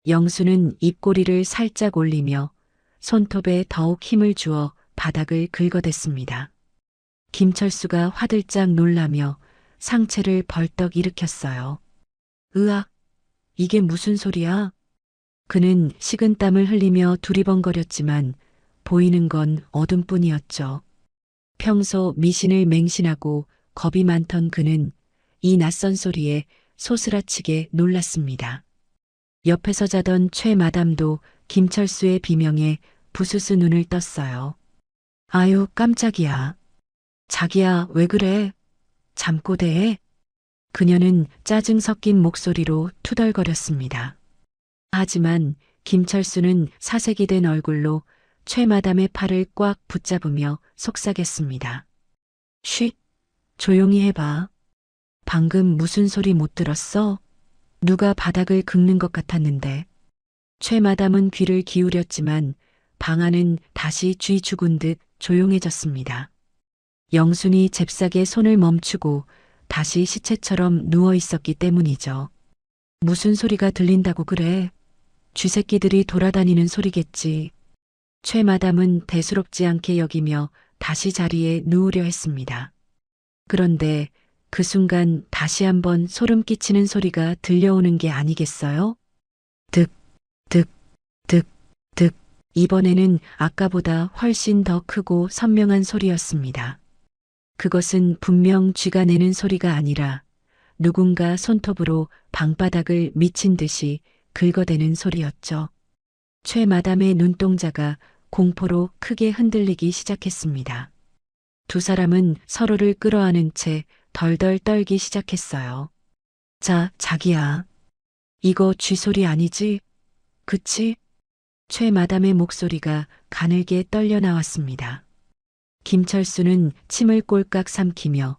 영수는 입꼬리를 살짝 올리며 손톱에 더욱 힘을 주어 바닥을 긁어댔습니다. 김철수가 화들짝 놀라며 상체를 벌떡 일으켰어요. 으악, 이게 무슨 소리야? 그는 식은땀을 흘리며 두리번거렸지만 보이는 건 어둠뿐이었죠. 평소 미신을 맹신하고 겁이 많던 그는 이 낯선 소리에 소스라치게 놀랐습니다. 옆에서 자던 최마담도 김철수의 비명에 부스스 눈을 떴어요. 아유, 깜짝이야. 자기야, 왜 그래? 잠꼬대? 그녀는 짜증 섞인 목소리로 투덜거렸습니다. 하지만 김철수는 사색이 된 얼굴로 최마담의 팔을 꽉 붙잡으며 속삭였습니다. 쉿, 조용히 해봐. 방금 무슨 소리 못 들었어? 누가 바닥을 긁는 것 같았는데. 최마담은 귀를 기울였지만 방 안은 다시 쥐 죽은 듯 조용해졌습니다. 영순이 잽싸게 손을 멈추고 다시 시체처럼 누워 있었기 때문이죠. 무슨 소리가 들린다고 그래? 쥐새끼들이 돌아다니는 소리겠지. 최마담은 대수롭지 않게 여기며 다시 자리에 누우려 했습니다. 그런데 그 순간 다시 한번 소름 끼치는 소리가 들려오는 게 아니겠어요? 득, 득, 득, 득. 이번에는 아까보다 훨씬 더 크고 선명한 소리였습니다. 그것은 분명 쥐가 내는 소리가 아니라 누군가 손톱으로 방바닥을 미친 듯이 긁어대는 소리였죠. 최마담의 눈동자가 공포로 크게 흔들리기 시작했습니다. 두 사람은 서로를 끌어안은 채 덜덜 떨기 시작했어요. 자, 자기야. 이거 쥐 소리 아니지? 그치? 최마담의 목소리가 가늘게 떨려 나왔습니다. 김철수는 침을 꼴깍 삼키며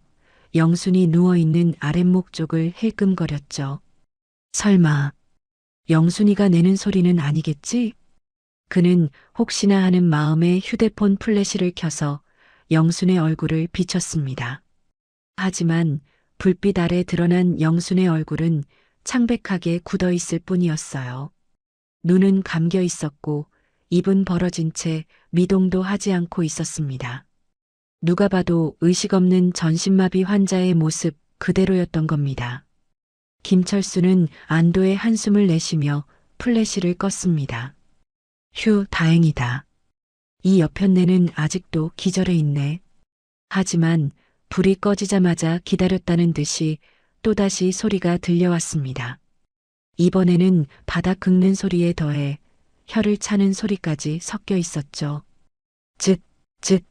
영순이 누워있는 아랫목 쪽을 힐끔거렸죠. 설마 영순이가 내는 소리는 아니겠지? 그는 혹시나 하는 마음에 휴대폰 플래시를 켜서 영순의 얼굴을 비췄습니다. 하지만 불빛 아래 드러난 영순의 얼굴은 창백하게 굳어 있을 뿐이었어요. 눈은 감겨 있었고 입은 벌어진 채 미동도 하지 않고 있었습니다. 누가 봐도 의식 없는 전신마비 환자의 모습 그대로였던 겁니다. 김철수는 안도의 한숨을 내쉬며 플래시를 껐습니다. 휴, 다행이다. 이 여편네는 아직도 기절해 있네. 하지만 불이 꺼지자마자 기다렸다는 듯이 또다시 소리가 들려왔습니다. 이번에는 바닥 긁는 소리에 더해 혀를 차는 소리까지 섞여 있었죠. 즉, 쯧,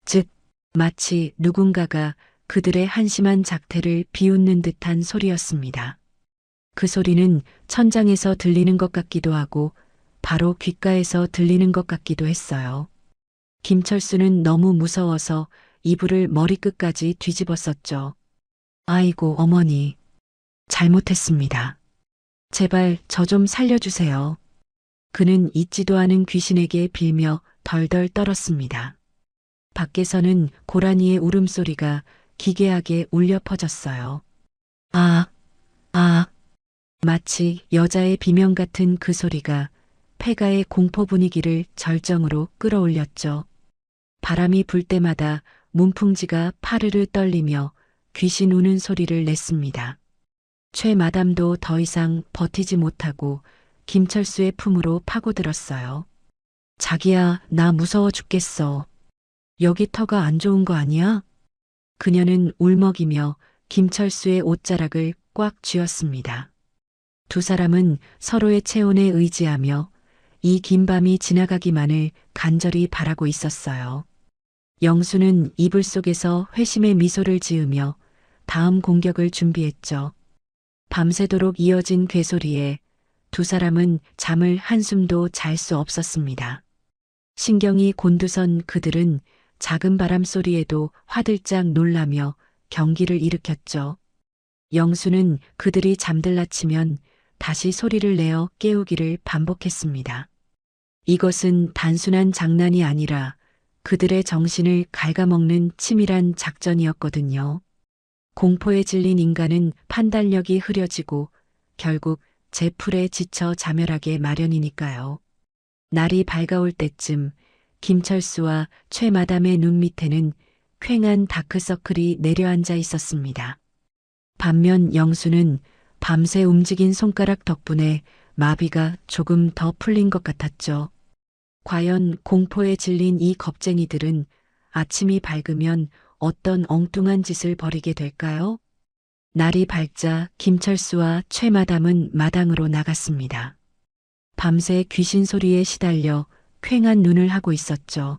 쯧, 마치 누군가가 그들의 한심한 작태를 비웃는 듯한 소리였습니다. 그 소리는 천장에서 들리는 것 같기도 하고 바로 귓가에서 들리는 것 같기도 했어요. 김철수는 너무 무서워서 이불을 머리끝까지 뒤집었었죠. 아이고, 어머니. 잘못했습니다. 제발 저 좀 살려주세요. 그는 잊지도 않은 귀신에게 빌며 덜덜 떨었습니다. 밖에서는 고라니의 울음소리가 기괴하게 울려 퍼졌어요. 아, 아. 마치 여자의 비명 같은 그 소리가 폐가의 공포 분위기를 절정으로 끌어올렸죠. 바람이 불 때마다 문풍지가 파르르 떨리며 귀신 우는 소리를 냈습니다. 최 마담도 더 이상 버티지 못하고 김철수의 품으로 파고들었어요. 자기야, 나 무서워 죽겠어. 여기 터가 안 좋은 거 아니야? 그녀는 울먹이며 김철수의 옷자락을 꽉 쥐었습니다. 두 사람은 서로의 체온에 의지하며 이 긴 밤이 지나가기만을 간절히 바라고 있었어요. 영수는 이불 속에서 회심의 미소를 지으며 다음 공격을 준비했죠. 밤새도록 이어진 괴소리에 두 사람은 잠을 한숨도 잘 수 없었습니다. 신경이 곤두선 그들은 작은 바람 소리에도 화들짝 놀라며 경기를 일으켰죠. 영수는 그들이 잠들라 치면 다시 소리를 내어 깨우기를 반복했습니다. 이것은 단순한 장난이 아니라 그들의 정신을 갉아먹는 치밀한 작전이었거든요. 공포에 질린 인간은 판단력이 흐려지고 결국 제풀에 지쳐 자멸하게 마련이니까요. 날이 밝아올 때쯤 김철수와 최 마담의 눈 밑에는 퀭한 다크서클이 내려앉아 있었습니다. 반면 영수는 밤새 움직인 손가락 덕분에 마비가 조금 더 풀린 것 같았죠. 과연 공포에 질린 이 겁쟁이들은 아침이 밝으면 어떤 엉뚱한 짓을 벌이게 될까요? 날이 밝자 김철수와 최 마담은 마당으로 나갔습니다. 밤새 귀신 소리에 시달려 퀭한 눈을 하고 있었죠.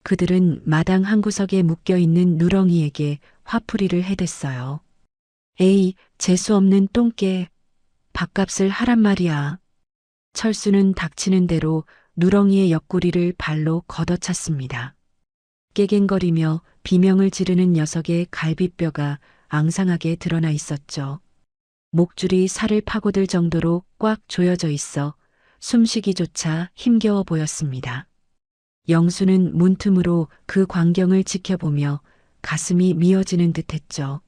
그들은 마당 한 구석에 묶여있는 누렁이에게 화풀이를 해댔어요. 에이, 재수없는 똥개. 밥값을 하란 말이야. 철수는 닥치는 대로 누렁이의 옆구리를 발로 걷어찼습니다. 깨갱거리며 비명을 지르는 녀석의 갈비뼈가 앙상하게 드러나 있었죠. 목줄이 살을 파고들 정도로 꽉 조여져 있어 숨쉬기조차 힘겨워 보였습니다. 영수는 문틈으로 그 광경을 지켜보며 가슴이 미어지는 듯했죠.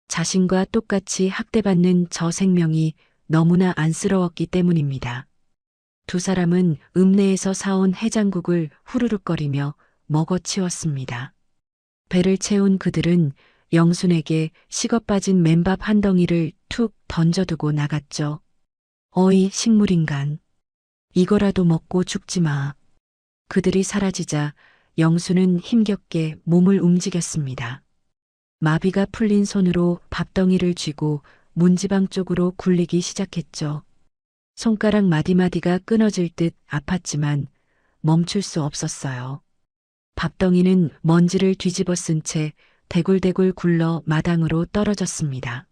자신과 똑같이 학대받는 저 생명이 너무나 안쓰러웠기 때문입니다. 두 사람은 읍내에서 사온 해장국을 후루룩거리며 먹어치웠습니다. 배를 채운 그들은 영순에게 식어빠진 맨밥 한 덩이를 툭 던져두고 나갔죠. 어이, 식물인간. 이거라도 먹고 죽지 마. 그들이 사라지자 영수는 힘겹게 몸을 움직였습니다. 마비가 풀린 손으로 밥덩이를 쥐고 문지방 쪽으로 굴리기 시작했죠. 손가락 마디마디가 끊어질 듯 아팠지만 멈출 수 없었어요. 밥덩이는 먼지를 뒤집어 쓴 채 대굴대굴 굴러 마당으로 떨어졌습니다.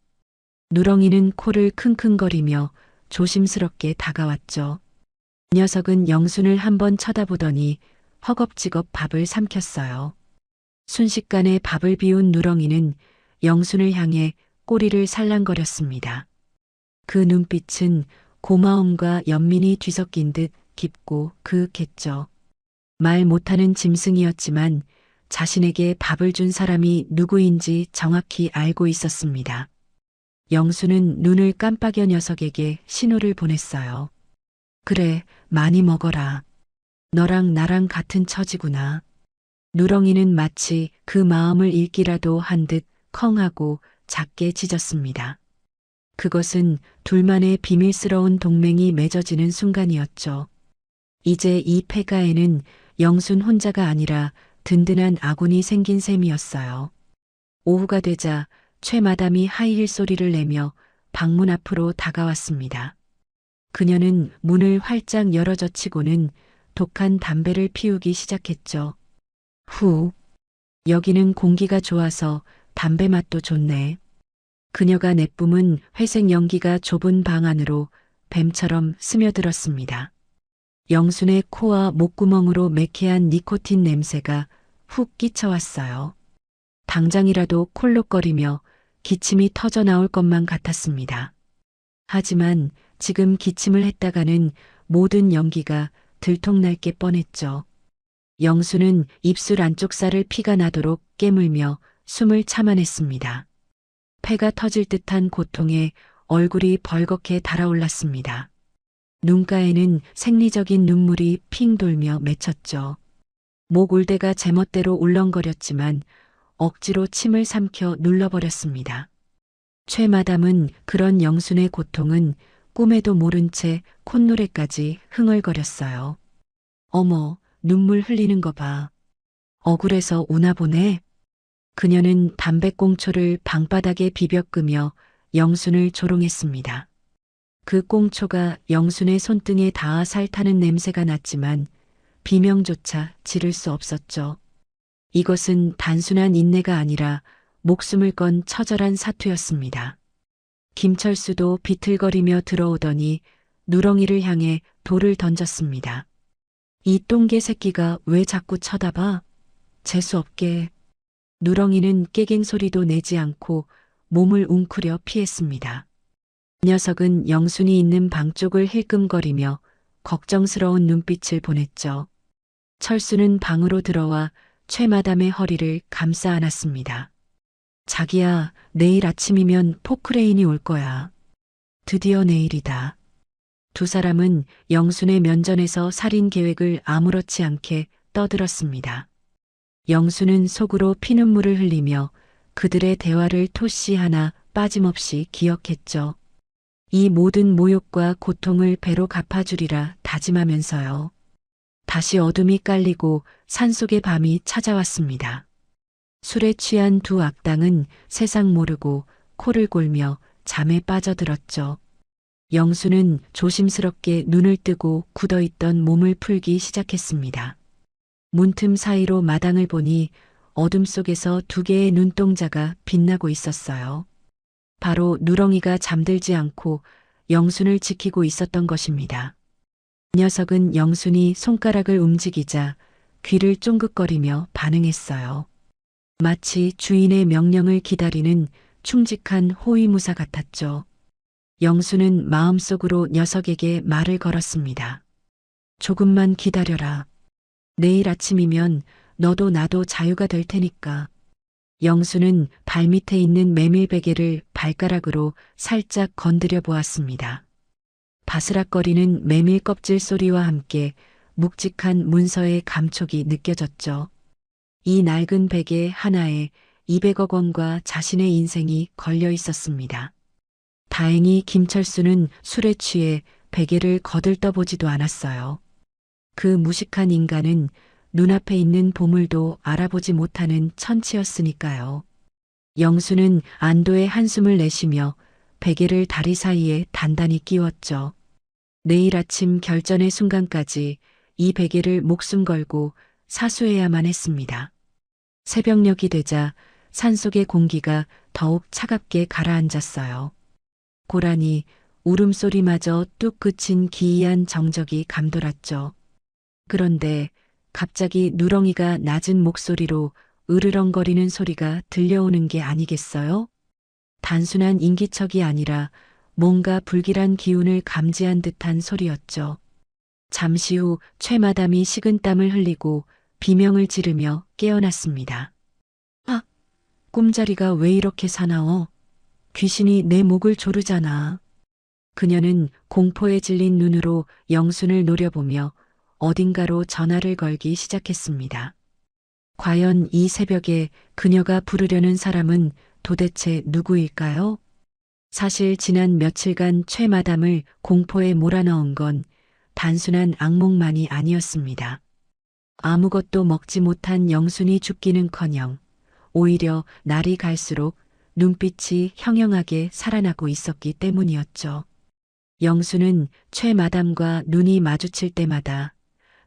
누렁이는 코를 킁킁거리며 조심스럽게 다가왔죠. 녀석은 영순을 한번 쳐다보더니 허겁지겁 밥을 삼켰어요. 순식간에 밥을 비운 누렁이는 영순을 향해 꼬리를 살랑거렸습니다. 그 눈빛은 고마움과 연민이 뒤섞인 듯 깊고 그윽했죠. 말 못하는 짐승이었지만 자신에게 밥을 준 사람이 누구인지 정확히 알고 있었습니다. 영수는 눈을 깜빡여 녀석에게 신호를 보냈어요. 그래, 많이 먹어라. 너랑 나랑 같은 처지구나. 누렁이는 마치 그 마음을 읽기라도 한 듯 컹하고 작게 짖었습니다. 그것은 둘만의 비밀스러운 동맹이 맺어지는 순간이었죠. 이제 이 폐가에는 영순 혼자가 아니라 든든한 아군이 생긴 셈이었어요. 오후가 되자 최 마담이 하이힐 소리를 내며 방문 앞으로 다가왔습니다. 그녀는 문을 활짝 열어젖히고는 독한 담배를 피우기 시작했죠. 후, 여기는 공기가 좋아서 담배 맛도 좋네. 그녀가 내뿜은 회색 연기가 좁은 방 안으로 뱀처럼 스며들었습니다. 영순의 코와 목구멍으로 매캐한 니코틴 냄새가 훅 끼쳐왔어요. 당장이라도 콜록거리며 기침이 터져 나올 것만 같았습니다. 하지만 지금 기침을 했다가는 모든 연기가 들통날 게 뻔했죠. 영수는 입술 안쪽 살을 피가 나도록 깨물며 숨을 참아냈습니다. 폐가 터질 듯한 고통에 얼굴이 벌겋게 달아올랐습니다. 눈가에는 생리적인 눈물이 핑 돌며 맺혔죠. 목 울대가 제멋대로 울렁거렸지만 억지로 침을 삼켜 눌러버렸습니다. 최 마담은 그런 영순의 고통은 꿈에도 모른 채 콧노래까지 흥얼거렸어요. 어머, 눈물 흘리는 거 봐. 억울해서 우나 보네. 그녀는 담배꽁초를 방바닥에 비벼 끄며 영순을 조롱했습니다. 그 꽁초가 영순의 손등에 닿아 살타는 냄새가 났지만 비명조차 지를 수 없었죠. 이것은 단순한 인내가 아니라 목숨을 건 처절한 사투였습니다. 김철수도 비틀거리며 들어오더니 누렁이를 향해 돌을 던졌습니다. 이 똥개 새끼가 왜 자꾸 쳐다봐? 재수없게. 누렁이는 깨갱 소리도 내지 않고 몸을 웅크려 피했습니다. 녀석은 영순이 있는 방 쪽을 힐끔거리며 걱정스러운 눈빛을 보냈죠. 철수는 방으로 들어와 최 마담의 허리를 감싸 안았습니다. 자기야, 내일 아침이면 포크레인이 올 거야. 드디어 내일이다. 두 사람은 영순의 면전에서 살인 계획을 아무렇지 않게 떠들었습니다. 영순은 속으로 피눈물을 흘리며 그들의 대화를 토시 하나 빠짐없이 기억했죠. 이 모든 모욕과 고통을 배로 갚아주리라 다짐하면서요. 다시 어둠이 깔리고 산속의 밤이 찾아왔습니다. 술에 취한 두 악당은 세상 모르고 코를 골며 잠에 빠져들었죠. 영수는 조심스럽게 눈을 뜨고 굳어있던 몸을 풀기 시작했습니다. 문틈 사이로 마당을 보니 어둠 속에서 두 개의 눈동자가 빛나고 있었어요. 바로 누렁이가 잠들지 않고 영순을 지키고 있었던 것입니다. 녀석은 영순이 손가락을 움직이자 귀를 쫑긋거리며 반응했어요. 마치 주인의 명령을 기다리는 충직한 호위무사 같았죠. 영순은 마음속으로 녀석에게 말을 걸었습니다. 조금만 기다려라. 내일 아침이면 너도 나도 자유가 될 테니까. 영순은 발밑에 있는 메밀베개를 발가락으로 살짝 건드려 보았습니다. 바스락거리는 메밀 껍질 소리와 함께 묵직한 문서의 감촉이 느껴졌죠. 이 낡은 베개 하나에 200억 원과 자신의 인생이 걸려 있었습니다. 다행히 김철수는 술에 취해 베개를 거들떠보지도 않았어요. 그 무식한 인간은 눈앞에 있는 보물도 알아보지 못하는 천치였으니까요. 영수는 안도의 한숨을 내쉬며 베개를 다리 사이에 단단히 끼웠죠. 내일 아침 결전의 순간까지 이 베개를 목숨 걸고 사수해야만 했습니다. 새벽녘이 되자 산속의 공기가 더욱 차갑게 가라앉았어요. 고라니 울음소리마저 뚝 그친 기이한 정적이 감돌았죠. 그런데 갑자기 누렁이가 낮은 목소리로 으르렁거리는 소리가 들려오는 게 아니겠어요? 단순한 인기척이 아니라 뭔가 불길한 기운을 감지한 듯한 소리였죠. 잠시 후 최 마담이 식은땀을 흘리고 비명을 지르며 깨어났습니다. 아, 꿈자리가 왜 이렇게 사나워? 귀신이 내 목을 조르잖아. 그녀는 공포에 질린 눈으로 영순을 노려보며 어딘가로 전화를 걸기 시작했습니다. 과연 이 새벽에 그녀가 부르려는 사람은 도대체 누구일까요? 사실 지난 며칠간 최 마담을 공포에 몰아넣은 건 단순한 악몽만이 아니었습니다. 아무것도 먹지 못한 영순이 죽기는커녕 오히려 날이 갈수록 눈빛이 형형하게 살아나고 있었기 때문이었죠. 영순은 최 마담과 눈이 마주칠 때마다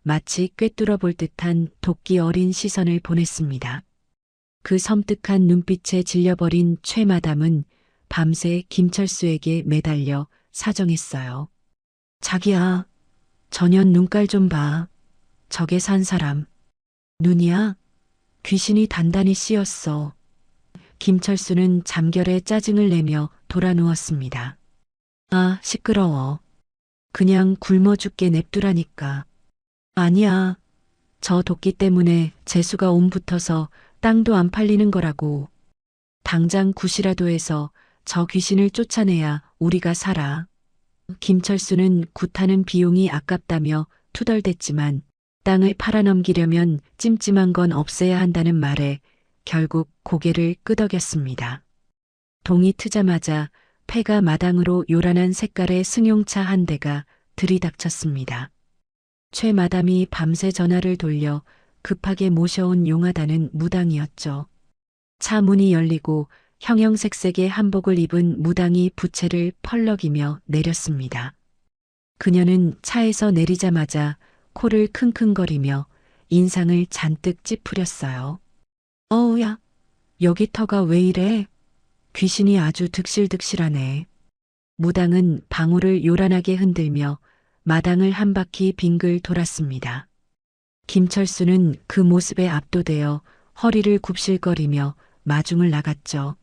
마치 꿰뚫어 볼 듯한 도끼 어린 시선을 보냈습니다. 그 섬뜩한 눈빛에 질려버린 최 마담은 밤새 김철수에게 매달려 사정했어요. 자기야, 전현 눈깔 좀 봐. 저게 산 사람. 눈이야? 귀신이 단단히 씌었어. 김철수는 잠결에 짜증을 내며 돌아 누웠습니다. 아, 시끄러워. 그냥 굶어 죽게 냅두라니까. 아니야. 저 도끼 때문에 재수가 옴붙어서 땅도 안 팔리는 거라고. 당장 굿이라도 해서 저 귀신을 쫓아내야 우리가 살아. 김철수는 굿하는 비용이 아깝다며 투덜댔지만 땅을 팔아넘기려면 찜찜한 건 없애야 한다는 말에 결국 고개를 끄덕였습니다. 동이 트자마자 폐가 마당으로 요란한 색깔의 승용차 한 대가 들이닥쳤습니다. 최 마담이 밤새 전화를 돌려 급하게 모셔온 용하다는 무당이었죠. 차 문이 열리고 형형색색의 한복을 입은 무당이 부채를 펄럭이며 내렸습니다. 그녀는 차에서 내리자마자 코를 킁킁거리며 인상을 잔뜩 찌푸렸어요. 어우야, 여기 터가 왜 이래? 귀신이 아주 득실득실하네. 무당은 방울을 요란하게 흔들며 마당을 한 바퀴 빙글 돌았습니다. 김철수는 그 모습에 압도되어 허리를 굽실거리며 마중을 나갔죠.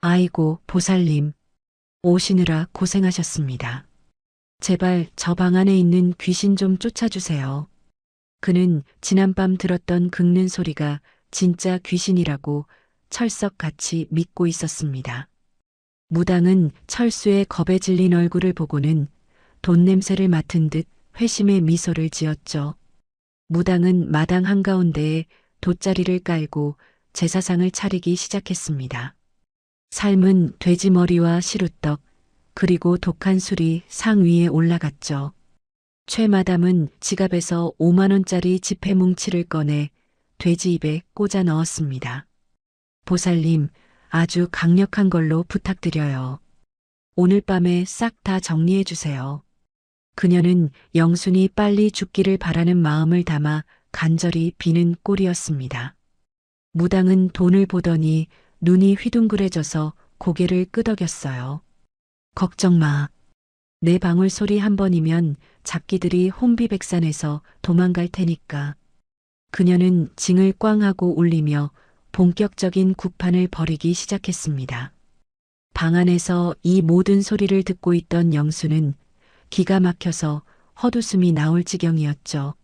아이고, 보살님. 오시느라 고생하셨습니다. 제발 저 방 안에 있는 귀신 좀 쫓아주세요. 그는 지난밤 들었던 긁는 소리가 진짜 귀신이라고 철석같이 믿고 있었습니다. 무당은 철수의 겁에 질린 얼굴을 보고는 돈 냄새를 맡은 듯 회심의 미소를 지었죠. 무당은 마당 한가운데에 돗자리를 깔고 제사상을 차리기 시작했습니다. 삶은 돼지머리와 시루떡, 그리고 독한 술이 상 위에 올라갔죠. 최 마담은 지갑에서 5만 원짜리 지폐 뭉치를 꺼내 돼지 입에 꽂아 넣었습니다. 보살님, 아주 강력한 걸로 부탁드려요. 오늘 밤에 싹 다 정리해 주세요. 그녀는 영순이 빨리 죽기를 바라는 마음을 담아 간절히 비는 꼴이었습니다. 무당은 돈을 보더니 눈이 휘둥그레져서 고개를 끄덕였어요. 걱정 마. 내 방울 소리 한 번이면 잡기들이 혼비백산해서 도망갈 테니까. 그녀는 징을 꽝 하고 울리며 본격적인 구판을 벌이기 시작했습니다. 방 안에서 이 모든 소리를 듣고 있던 영수는 기가 막혀서 헛웃음이 나올 지경이었죠.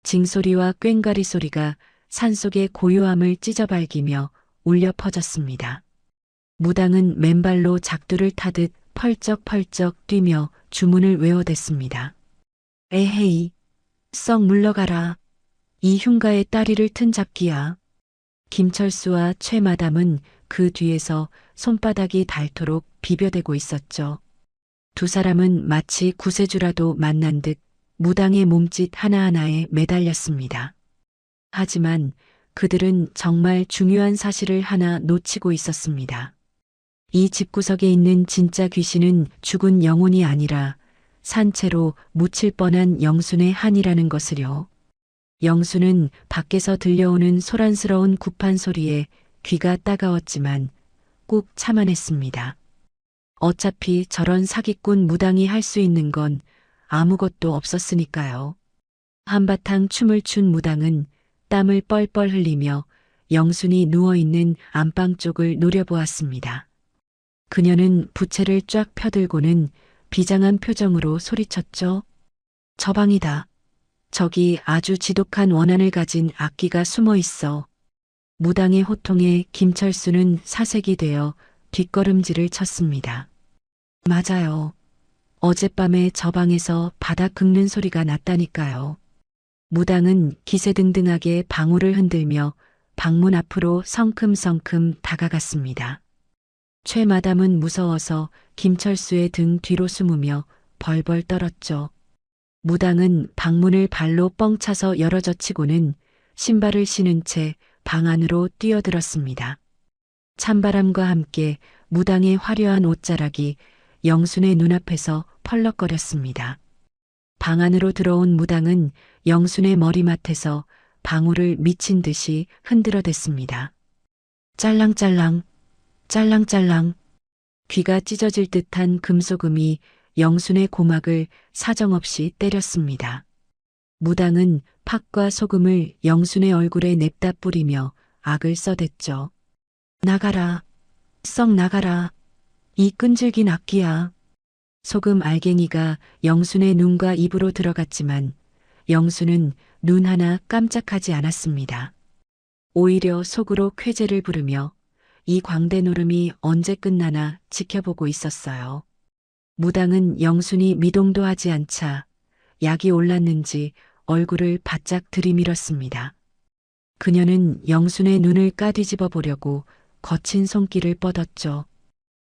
징소리와 꽹과리 소리가 산속의 고요함을 찢어발기며 울려 퍼졌습니다. 무당은 맨발로 작두를 타듯 펄쩍펄쩍 뛰며 주문을 외워댔습니다. 에헤이, 썩 물러가라. 이 흉가의 다리를 튼 잡기야. 김철수와 최 마담은 그 뒤에서 손바닥이 닳도록 비벼대고 있었죠. 두 사람은 마치 구세주라도 만난 듯 무당의 몸짓 하나하나에 매달렸습니다. 하지만 그들은 정말 중요한 사실을 하나 놓치고 있었습니다. 이 집구석에 있는 진짜 귀신은 죽은 영혼이 아니라 산채로 묻힐 뻔한 영순의 한이라는 것을요. 영순은 밖에서 들려오는 소란스러운 구판 소리에 귀가 따가웠지만 꾹 참아냈습니다. 어차피 저런 사기꾼 무당이 할 수 있는 건 아무것도 없었으니까요. 한바탕 춤을 춘 무당은 땀을 뻘뻘 흘리며 영순이 누워있는 안방 쪽을 노려보았습니다. 그녀는 부채를 쫙 펴들고는 비장한 표정으로 소리쳤죠. 저 방이다. 저기 아주 지독한 원한을 가진 악귀가 숨어 있어. 무당의 호통에 김철수는 사색이 되어 뒷걸음질을 쳤습니다. 맞아요. 어젯밤에 저 방에서 바닥 긁는 소리가 났다니까요. 무당은 기세등등하게 방울을 흔들며 방문 앞으로 성큼성큼 다가갔습니다. 최 마담은 무서워서 김철수의 등 뒤로 숨으며 벌벌 떨었죠. 무당은 방문을 발로 뻥 차서 열어젖히고는 신발을 신은 채 방 안으로 뛰어들었습니다. 찬바람과 함께 무당의 화려한 옷자락이 영순의 눈앞에서 펄럭거렸습니다. 방 안으로 들어온 무당은 영순의 머리맡에서 방울을 미친 듯이 흔들어댔습니다. 짤랑짤랑, 짤랑짤랑. 귀가 찢어질 듯한 금소금이 영순의 고막을 사정없이 때렸습니다. 무당은 팥과 소금을 영순의 얼굴에 냅다 뿌리며 악을 써댔죠. 나가라, 썩 나가라. 이 끈질긴 악기야. 소금 알갱이가 영순의 눈과 입으로 들어갔지만 영순은 눈 하나 깜짝하지 않았습니다. 오히려 속으로 쾌재를 부르며 이 광대 노름이 언제 끝나나 지켜보고 있었어요. 무당은 영순이 미동도 하지 않자 약이 올랐는지 얼굴을 바짝 들이밀었습니다. 그녀는 영순의 눈을 까뒤집어 보려고 거친 손길을 뻗었죠.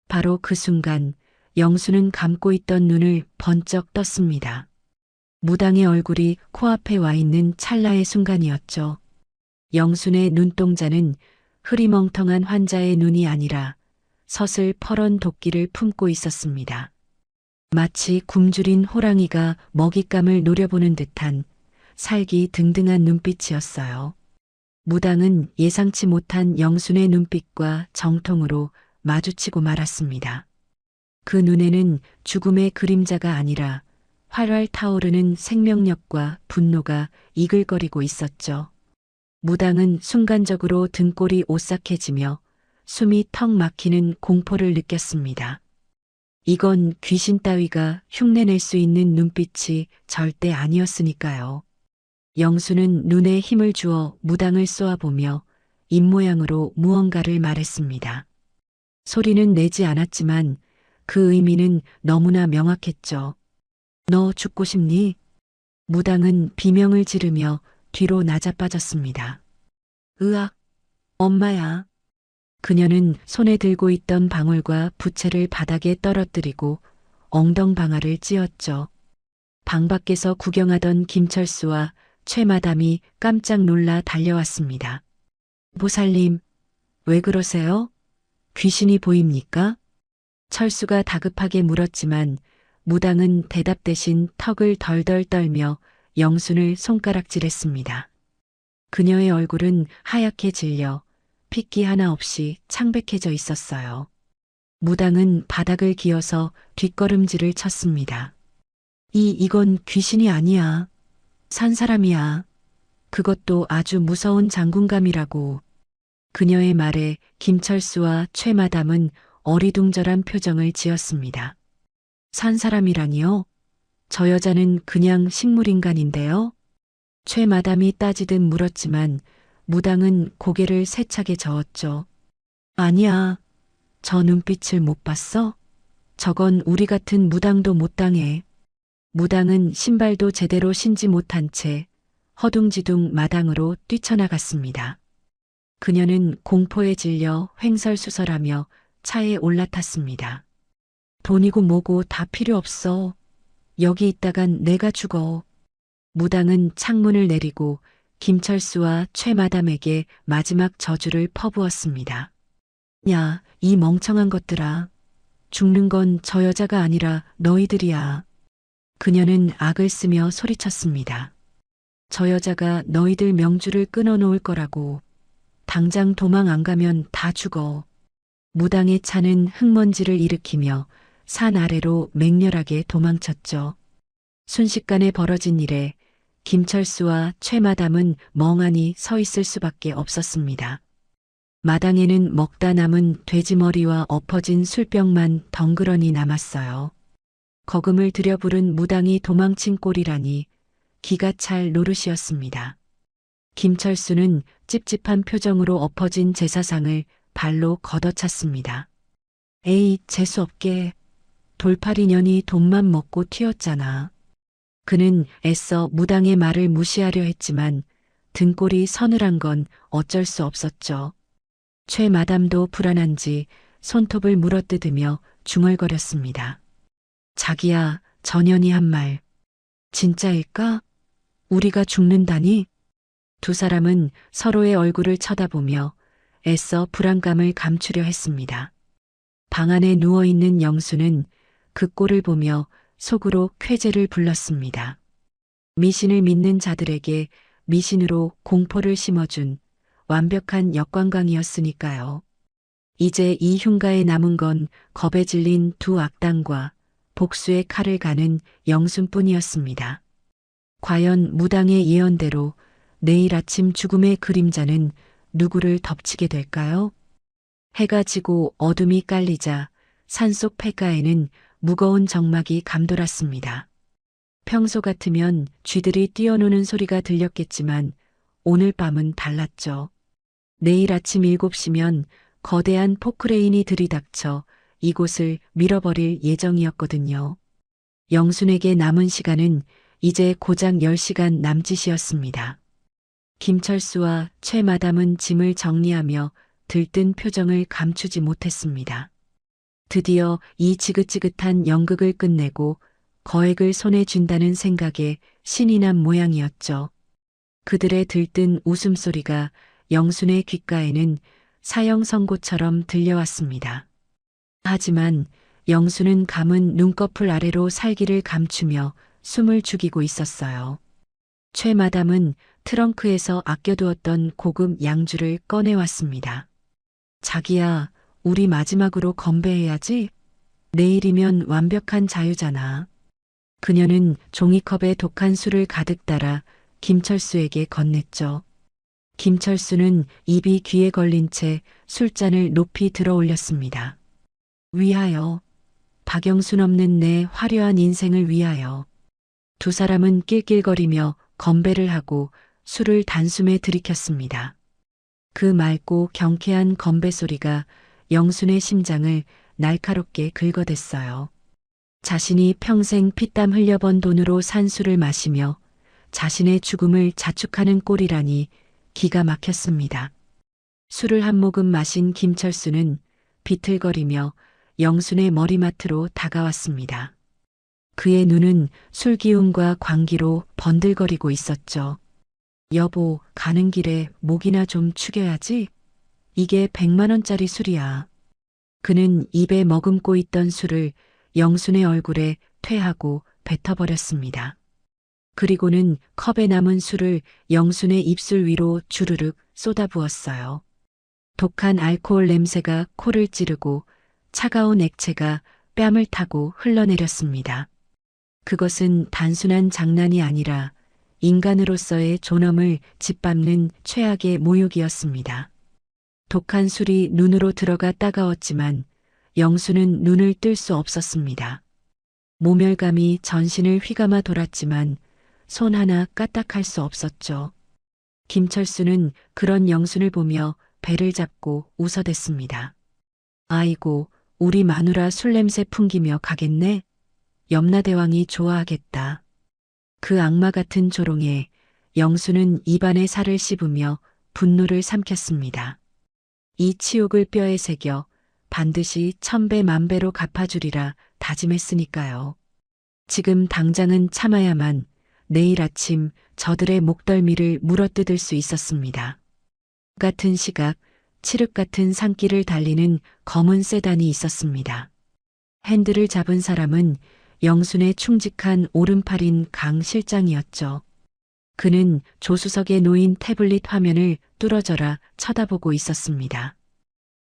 바로 그 순간 영순은 감고 있던 눈을 번쩍 떴습니다. 무당의 얼굴이 코앞에 와 있는 찰나의 순간이었죠. 영순의 눈동자는 흐리멍텅한 환자의 눈이 아니라 서슬 퍼런 도끼를 품고 있었습니다. 마치 굶주린 호랑이가 먹잇감을 노려보는 듯한 살기 등등한 눈빛이었어요. 무당은 예상치 못한 영순의 눈빛과 정통으로 마주치고 말았습니다. 그 눈에는 죽음의 그림자가 아니라 활활 타오르는 생명력과 분노가 이글거리고 있었죠. 무당은 순간적으로 등골이 오싹해지며 숨이 턱 막히는 공포를 느꼈습니다. 이건 귀신 따위가 흉내낼 수 있는 눈빛이 절대 아니었으니까요. 영수는 눈에 힘을 주어 무당을 쏘아보며 입모양으로 무언가를 말했습니다. 소리는 내지 않았지만 그 의미는 너무나 명확했죠. 너 죽고 싶니? 무당은 비명을 지르며 뒤로 나자빠졌습니다. 으악, 엄마야. 그녀는 손에 들고 있던 방울과 부채를 바닥에 떨어뜨리고 엉덩방아를 찧었죠. 방 밖에서 구경하던 김철수와 최마담이 깜짝 놀라 달려왔습니다. 보살님, 왜 그러세요? 귀신이 보입니까? 철수가 다급하게 물었지만 무당은 대답 대신 턱을 덜덜 떨며 영순을 손가락질했습니다. 그녀의 얼굴은 하얗게 질려 핏기 하나 없이 창백해져 있었어요. 무당은 바닥을 기어서 뒷걸음질을 쳤습니다. 이건 귀신이 아니야. 산 사람이야. 그것도 아주 무서운 장군감이라고. 그녀의 말에 김철수와 최마담은 어리둥절한 표정을 지었습니다. 산 사람이라니요? 저 여자는 그냥 식물인간인데요? 최마담이 따지듯 물었지만 무당은 고개를 세차게 저었죠. 아니야. 저 눈빛을 못 봤어? 저건 우리 같은 무당도 못 당해. 무당은 신발도 제대로 신지 못한 채 허둥지둥 마당으로 뛰쳐나갔습니다. 그녀는 공포에 질려 횡설수설하며 차에 올라탔습니다. 돈이고 뭐고 다 필요 없어. 여기 있다간 내가 죽어. 무당은 창문을 내리고 김철수와 최마담에게 마지막 저주를 퍼부었습니다. 야, 이 멍청한 것들아. 죽는 건 저 여자가 아니라 너희들이야. 그녀는 악을 쓰며 소리쳤습니다. 저 여자가 너희들 명주를 끊어놓을 거라고. 당장 도망 안 가면 다 죽어. 무당의 차는 흙먼지를 일으키며 산 아래로 맹렬하게 도망쳤죠. 순식간에 벌어진 일에 김철수와 최마담은 멍하니 서 있을 수밖에 없었습니다. 마당에는 먹다 남은 돼지머리와 엎어진 술병만 덩그러니 남았어요. 거금을 들여 부른 무당이 도망친 꼴이라니 기가 찰 노릇이었습니다. 김철수는 찝찝한 표정으로 엎어진 제사상을 발로 걷어찼습니다. 에이, 재수없게. 돌팔이년이 돈만 먹고 튀었잖아. 그는 애써 무당의 말을 무시하려 했지만 등골이 서늘한 건 어쩔 수 없었죠. 최마담도 불안한지 손톱을 물어뜯으며 중얼거렸습니다. 자기야, 전현이 한 말. 진짜일까? 우리가 죽는다니? 두 사람은 서로의 얼굴을 쳐다보며 애써 불안감을 감추려 했습니다. 방 안에 누워있는 영수는 그 꼴을 보며 속으로 쾌재를 불렀습니다. 미신을 믿는 자들에게 미신으로 공포를 심어준 완벽한 역관광이었으니까요. 이제 이 흉가에 남은 건 겁에 질린 두 악당과 복수의 칼을 가는 영순뿐이었습니다. 과연 무당의 예언대로 내일 아침 죽음의 그림자는 누구를 덮치게 될까요? 해가 지고 어둠이 깔리자 산속 폐가에는 무거운 정막이 감돌았습니다. 평소 같으면 쥐들이 뛰어노는 소리가 들렸겠지만 오늘 밤은 달랐죠. 내일 아침 7시면 거대한 포크레인이 들이닥쳐 이곳을 밀어버릴 예정이었거든요. 영순에게 남은 시간은 이제 고작 10시간 남짓이었습니다. 김철수와 최 마담은 짐을 정리하며 들뜬 표정을 감추지 못했습니다. 드디어 이 지긋지긋한 연극을 끝내고 거액을 손에 쥔다는 생각에 신이 난 모양이었죠. 그들의 들뜬 웃음소리가 영순의 귓가에는 사형 선고처럼 들려왔습니다. 하지만 영순은 감은 눈꺼풀 아래로 살기를 감추며 숨을 죽이고 있었어요. 최 마담은 트렁크에서 아껴두었던 고급 양주를 꺼내왔습니다. 자기야, 우리 마지막으로 건배해야지. 내일이면 완벽한 자유잖아. 그녀는 종이컵에 독한 술을 가득 따라 김철수에게 건넸죠. 김철수는 입이 귀에 걸린 채 술잔을 높이 들어 올렸습니다. 위하여, 박영순 없는 내 화려한 인생을 위하여. 두 사람은 낄낄거리며 건배를 하고 술을 단숨에 들이켰습니다. 그 맑고 경쾌한 건배 소리가 영순의 심장을 날카롭게 긁어댔어요. 자신이 평생 피땀 흘려번 돈으로 산 술을 마시며 자신의 죽음을 자축하는 꼴이라니 기가 막혔습니다. 술을 한 모금 마신 김철수는 비틀거리며 영순의 머리맡으로 다가왔습니다. 그의 눈은 술기운과 광기로 번들거리고 있었죠. 여보, 가는 길에 목이나 좀 축여야지. 이게 100만 원짜리 술이야. 그는 입에 머금고 있던 술을 영순의 얼굴에 퇴하고 뱉어버렸습니다. 그리고는 컵에 남은 술을 영순의 입술 위로 주르륵 쏟아부었어요. 독한 알코올 냄새가 코를 찌르고 차가운 액체가 뺨을 타고 흘러내렸습니다. 그것은 단순한 장난이 아니라 인간으로서의 존엄을 짓밟는 최악의 모욕이었습니다. 독한 술이 눈으로 들어가 따가웠지만 영수는 눈을 뜰 수 없었습니다. 모멸감이 전신을 휘감아 돌았지만 손 하나 까딱할 수 없었죠. 김철수는 그런 영순을 보며 배를 잡고 웃어댔습니다. 아이고, 우리 마누라 술냄새 풍기며 가겠네? 염라대왕이 좋아하겠다. 그 악마 같은 조롱에 영수는 입안에 살을 씹으며 분노를 삼켰습니다. 이 치욕을 뼈에 새겨 반드시 1000배 만배로 갚아주리라 다짐했으니까요. 지금 당장은 참아야만 내일 아침 저들의 목덜미를 물어뜯을 수 있었습니다. 같은 시각 칠흑 같은 산길을 달리는 검은 세단이 있었습니다. 핸들을 잡은 사람은 영순의 충직한 오른팔인 강 실장이었죠. 그는 조수석에 놓인 태블릿 화면을 뚫어져라 쳐다보고 있었습니다.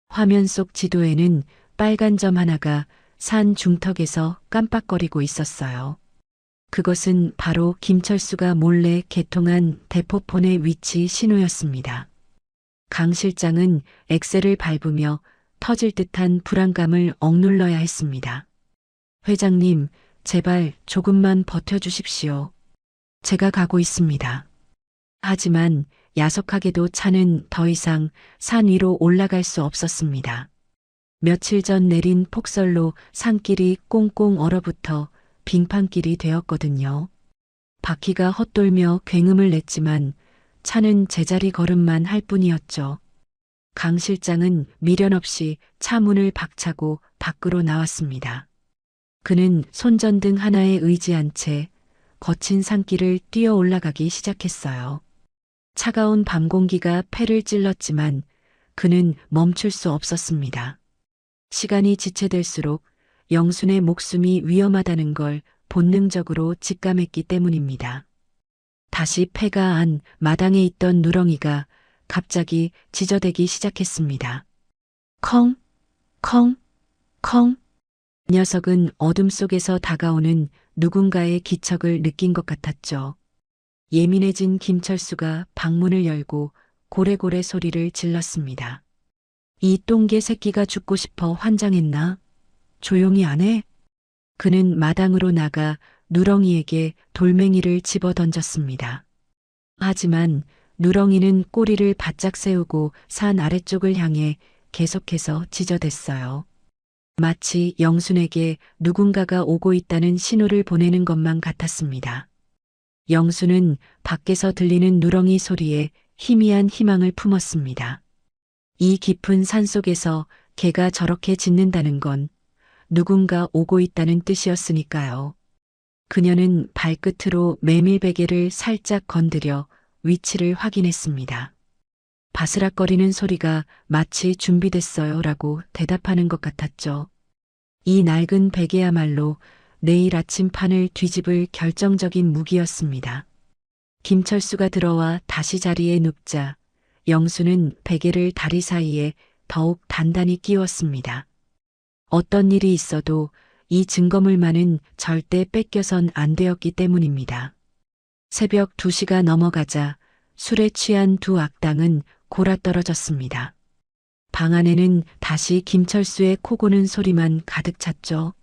화면 속 지도에는 빨간 점 하나가 산 중턱에서 깜빡거리고 있었어요. 그것은 바로 김철수가 몰래 개통한 대포폰의 위치 신호였습니다. 강 실장은 엑셀을 밟으며 터질 듯한 불안감을 억눌러야 했습니다. 회장님, 제발 조금만 버텨주십시오. 제가 가고 있습니다. 하지만 야속하게도 차는 더 이상 산 위로 올라갈 수 없었습니다. 며칠 전 내린 폭설로 산길이 꽁꽁 얼어붙어 빙판길이 되었거든요. 바퀴가 헛돌며 굉음을 냈지만 차는 제자리 걸음만 할 뿐이었죠. 강 실장은 미련 없이 차 문을 박차고 밖으로 나왔습니다. 그는 손전등 하나에 의지한 채 거친 산길을 뛰어 올라가기 시작했어요. 차가운 밤 공기가 폐를 찔렀지만 그는 멈출 수 없었습니다. 시간이 지체될수록 영순의 목숨이 위험하다는 걸 본능적으로 직감했기 때문입니다. 다시 폐가 안 마당에 있던 누렁이가 갑자기 지저대기 시작했습니다. 컹, 컹, 컹. 녀석은 어둠 속에서 다가오는 누군가의 기척을 느낀 것 같았죠. 예민해진 김철수가 방문을 열고 고래고래 소리를 질렀습니다. 이 똥개 새끼가 죽고 싶어 환장했나? 조용히 안 해? 그는 마당으로 나가 누렁이에게 돌멩이를 집어 던졌습니다. 하지만 누렁이는 꼬리를 바짝 세우고 산 아래쪽을 향해 계속해서 지저댔어요. 마치 영순에게 누군가가 오고 있다는 신호를 보내는 것만 같았습니다. 영순은 밖에서 들리는 누렁이 소리에 희미한 희망을 품었습니다. 이 깊은 산속에서 개가 저렇게 짖는다는 건 누군가 오고 있다는 뜻이었으니까요. 그녀는 발끝으로 메밀베개를 살짝 건드려 위치를 확인했습니다. 바스락거리는 소리가 마치 준비됐어요 라고 대답하는 것 같았죠. 이 낡은 베개야말로 내일 아침 판을 뒤집을 결정적인 무기였습니다. 김철수가 들어와 다시 자리에 눕자 영수는 베개를 다리 사이에 더욱 단단히 끼웠습니다. 어떤 일이 있어도 이 증거물만은 절대 뺏겨선 안 되었기 때문입니다. 새벽 2시가 넘어가자 술에 취한 두 악당은 골아떨어졌습니다. 방 안에는 다시 김철수의 코 고는 소리만 가득 찼죠.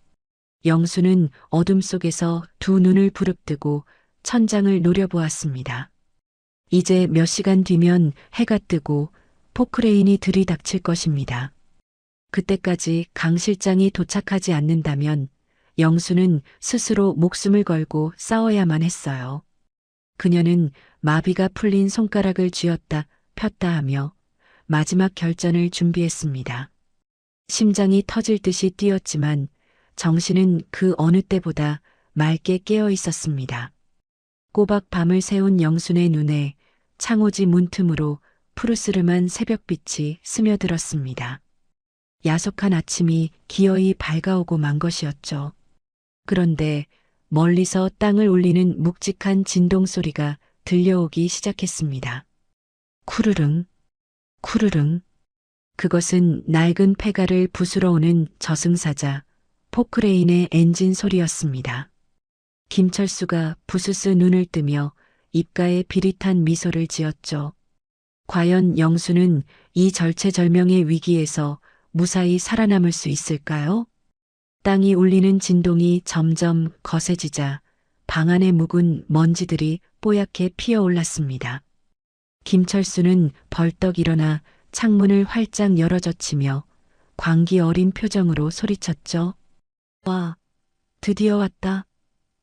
영수는 어둠 속에서 두 눈을 부릅뜨고 천장을 노려보았습니다. 이제 몇 시간 뒤면 해가 뜨고 포크레인이 들이닥칠 것입니다. 그때까지 강 실장이 도착하지 않는다면 영수는 스스로 목숨을 걸고 싸워야만 했어요. 그녀는 마비가 풀린 손가락을 쥐었다 폈다 하며 마지막 결전을 준비했습니다. 심장이 터질 듯이 뛰었지만 정신은 그 어느 때보다 맑게 깨어 있었습니다. 꼬박 밤을 새운 영순의 눈에 창호지 문틈으로 푸르스름한 새벽빛이 스며들었습니다. 야속한 아침이 기어이 밝아오고 만 것이었죠. 그런데 멀리서 땅을 울리는 묵직한 진동 소리가 들려오기 시작했습니다. 쿠르릉, 쿠르릉. 그것은 낡은 폐가를 부수러 오는 저승사자 포크레인의 엔진 소리였습니다. 김철수가 부스스 눈을 뜨며 입가에 비릿한 미소를 지었죠. 과연 영수는 이 절체절명의 위기에서 무사히 살아남을 수 있을까요? 땅이 울리는 진동이 점점 거세지자 방 안의 묵은 먼지들이 뽀얗게 피어올랐습니다. 김철수는 벌떡 일어나 창문을 활짝 열어젖히며 광기 어린 표정으로 소리쳤죠. 와, 드디어 왔다.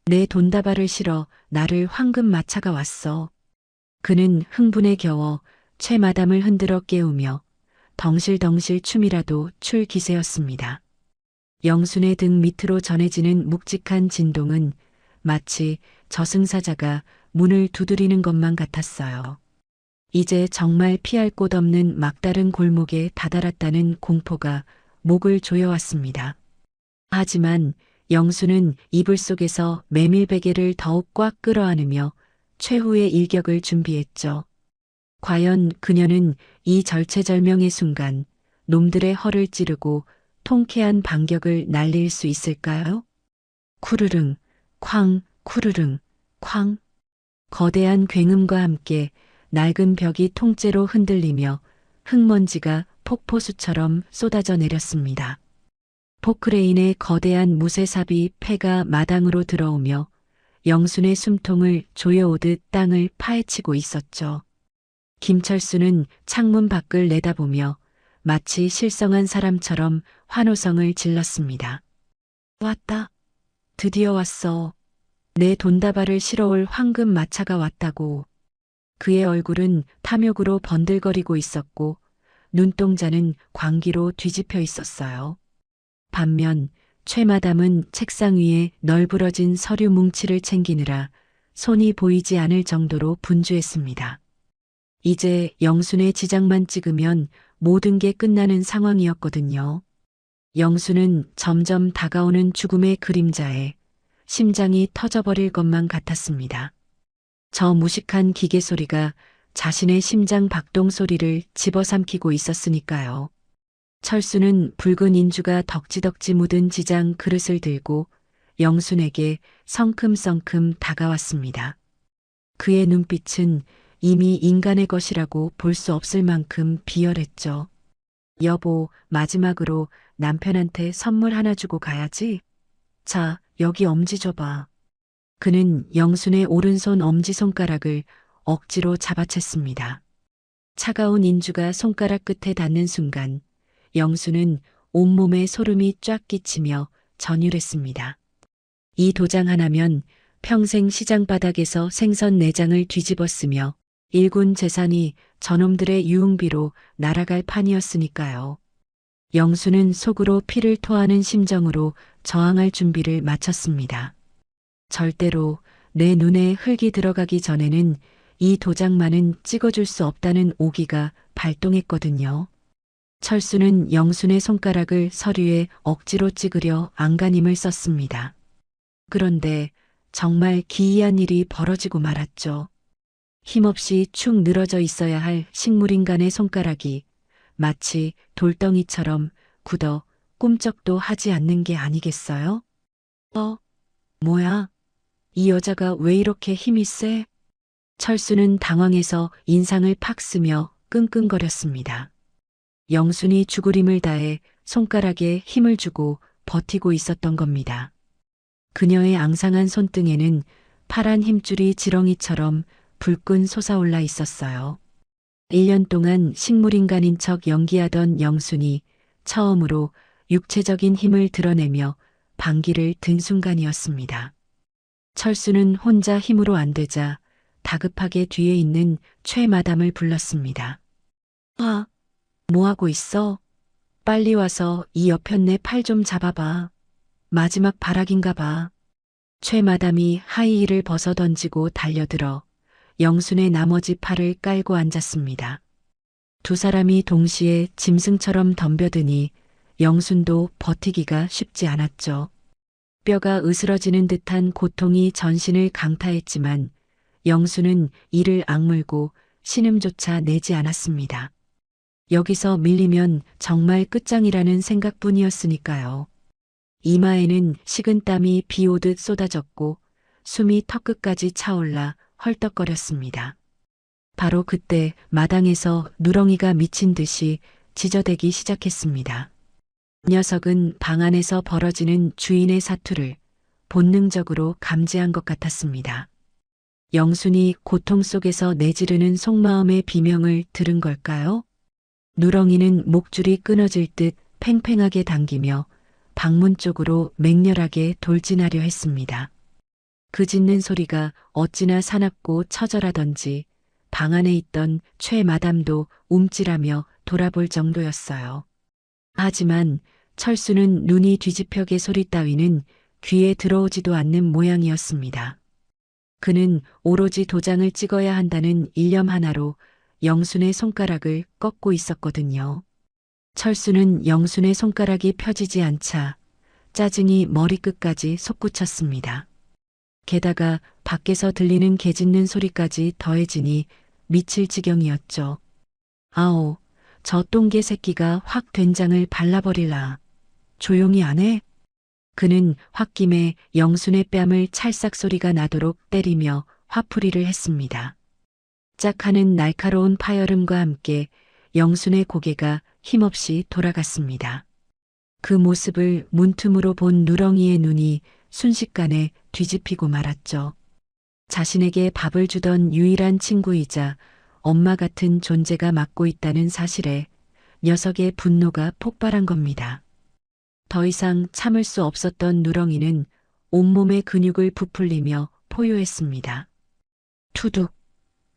내 돈다발을 실어 나를 황금 마차가 왔어. 그는 흥분에 겨워 최마담을 흔들어 깨우며 덩실덩실 춤이라도 출 기세였습니다. 영순의 등 밑으로 전해지는 묵직한 진동은 마치 저승사자가 문을 두드리는 것만 같았어요. 이제 정말 피할 곳 없는 막다른 골목에 다다랐다는 공포가 목을 조여왔습니다. 하지만 영수는 이불 속에서 메밀베개를 더욱 꽉 끌어안으며 최후의 일격을 준비했죠. 과연 그녀는 이 절체절명의 순간 놈들의 허를 찌르고 통쾌한 반격을 날릴 수 있을까요? 쿠르릉, 쾅, 쿠르릉, 쾅. 거대한 굉음과 함께 낡은 벽이 통째로 흔들리며 흙먼지가 폭포수처럼 쏟아져 내렸습니다. 포크레인의 거대한 무쇠삽이 폐가 마당으로 들어오며 영순의 숨통을 조여오듯 땅을 파헤치고 있었죠. 김철수는 창문 밖을 내다보며 마치 실성한 사람처럼 환호성을 질렀습니다. 왔다. 드디어 왔어. 내 돈다발을 실어올 황금 마차가 왔다고. 그의 얼굴은 탐욕으로 번들거리고 있었고 눈동자는 광기로 뒤집혀 있었어요. 반면 최마담은 책상 위에 널브러진 서류 뭉치를 챙기느라 손이 보이지 않을 정도로 분주했습니다. 이제 영순의 지장만 찍으면 모든 게 끝나는 상황이었거든요. 영순은 점점 다가오는 죽음의 그림자에 심장이 터져버릴 것만 같았습니다. 저 무식한 기계 소리가 자신의 심장 박동 소리를 집어삼키고 있었으니까요. 철수는 붉은 인주가 덕지덕지 묻은 지장 그릇을 들고 영순에게 성큼성큼 다가왔습니다. 그의 눈빛은 이미 인간의 것이라고 볼 수 없을 만큼 비열했죠. 여보, 마지막으로 남편한테 선물 하나 주고 가야지. 자, 여기 엄지 줘봐. 그는 영순의 오른손 엄지손가락을 억지로 잡아챘습니다. 차가운 인주가 손가락 끝에 닿는 순간 영순은 온몸에 소름이 쫙 끼치며 전율했습니다. 이 도장 하나면 평생 시장 바닥에서 생선 내장을 뒤집었으며 일군 재산이 저놈들의 유흥비로 날아갈 판이었으니까요. 영수는 속으로 피를 토하는 심정으로 저항할 준비를 마쳤습니다. 절대로 내 눈에 흙이 들어가기 전에는 이 도장만은 찍어줄 수 없다는 오기가 발동했거든요. 철수는 영순의 손가락을 서류에 억지로 찍으려 안간힘을 썼습니다. 그런데 정말 기이한 일이 벌어지고 말았죠. 힘없이 축 늘어져 있어야 할 식물인간의 손가락이 마치 돌덩이처럼 굳어 꿈쩍도 하지 않는 게 아니겠어요? 뭐야? 이 여자가 왜 이렇게 힘이 세? 철수는 당황해서 인상을 팍 쓰며 끙끙거렸습니다. 영순이 죽을 힘을 다해 손가락에 힘을 주고 버티고 있었던 겁니다. 그녀의 앙상한 손등에는 파란 힘줄이 지렁이처럼 불끈 솟아올라 있었어요. 1년 동안 식물인간인 척 연기하던 영순이 처음으로 육체적인 힘을 드러내며 반기를 든 순간이었습니다. 철수는 혼자 힘으로 안 되자 다급하게 뒤에 있는 최 마담을 불렀습니다. 뭐하고 있어? 빨리 와서 이 여편네 팔 좀 잡아봐. 마지막 발악인가 봐. 최 마담이 하이힐을 벗어 던지고 달려들어 영순의 나머지 팔을 깔고 앉았습니다. 두 사람이 동시에 짐승처럼 덤벼드니 영순도 버티기가 쉽지 않았죠. 뼈가 으스러지는 듯한 고통이 전신을 강타했지만 영순은 이를 악물고 신음조차 내지 않았습니다. 여기서 밀리면 정말 끝장이라는 생각뿐이었으니까요. 이마에는 식은땀이 비 오듯 쏟아졌고 숨이 턱끝까지 차올라 헐떡거렸습니다. 바로 그때 마당에서 누렁이가 미친 듯이 지저대기 시작했습니다. 녀석은 방 안에서 벌어지는 주인의 사투를 본능적으로 감지한 것 같았습니다. 영순이 고통 속에서 내지르는 속마음의 비명을 들은 걸까요? 누렁이는 목줄이 끊어질 듯 팽팽하게 당기며 방문 쪽으로 맹렬하게 돌진하려 했습니다. 그 짖는 소리가 어찌나 사납고 처절하던지 방 안에 있던 최 마담도 움찔하며 돌아볼 정도였어요. 하지만 철수는 눈이 뒤집혀게 소리 따위는 귀에 들어오지도 않는 모양이었습니다. 그는 오로지 도장을 찍어야 한다는 일념 하나로 영순의 손가락을 꺾고 있었거든요. 철수는 영순의 손가락이 펴지지 않자 짜증이 머리끝까지 솟구쳤습니다. 게다가 밖에서 들리는 개 짖는 소리까지 더해지니 미칠 지경이었죠. 아오, 저 똥개 새끼가 확 된장을 발라버릴라. 조용히 안 해? 그는 홧김에 영순의 뺨을 찰싹 소리가 나도록 때리며 화풀이를 했습니다. 짝 하는 날카로운 파열음과 함께 영순의 고개가 힘없이 돌아갔습니다. 그 모습을 문틈으로 본 누렁이의 눈이 순식간에 뒤집히고 말았죠. 자신에게 밥을 주던 유일한 친구이자 엄마 같은 존재가 맡고 있다는 사실에 녀석의 분노가 폭발한 겁니다. 더 이상 참을 수 없었던 누렁이는 온몸의 근육을 부풀리며 포효했습니다. 투둑,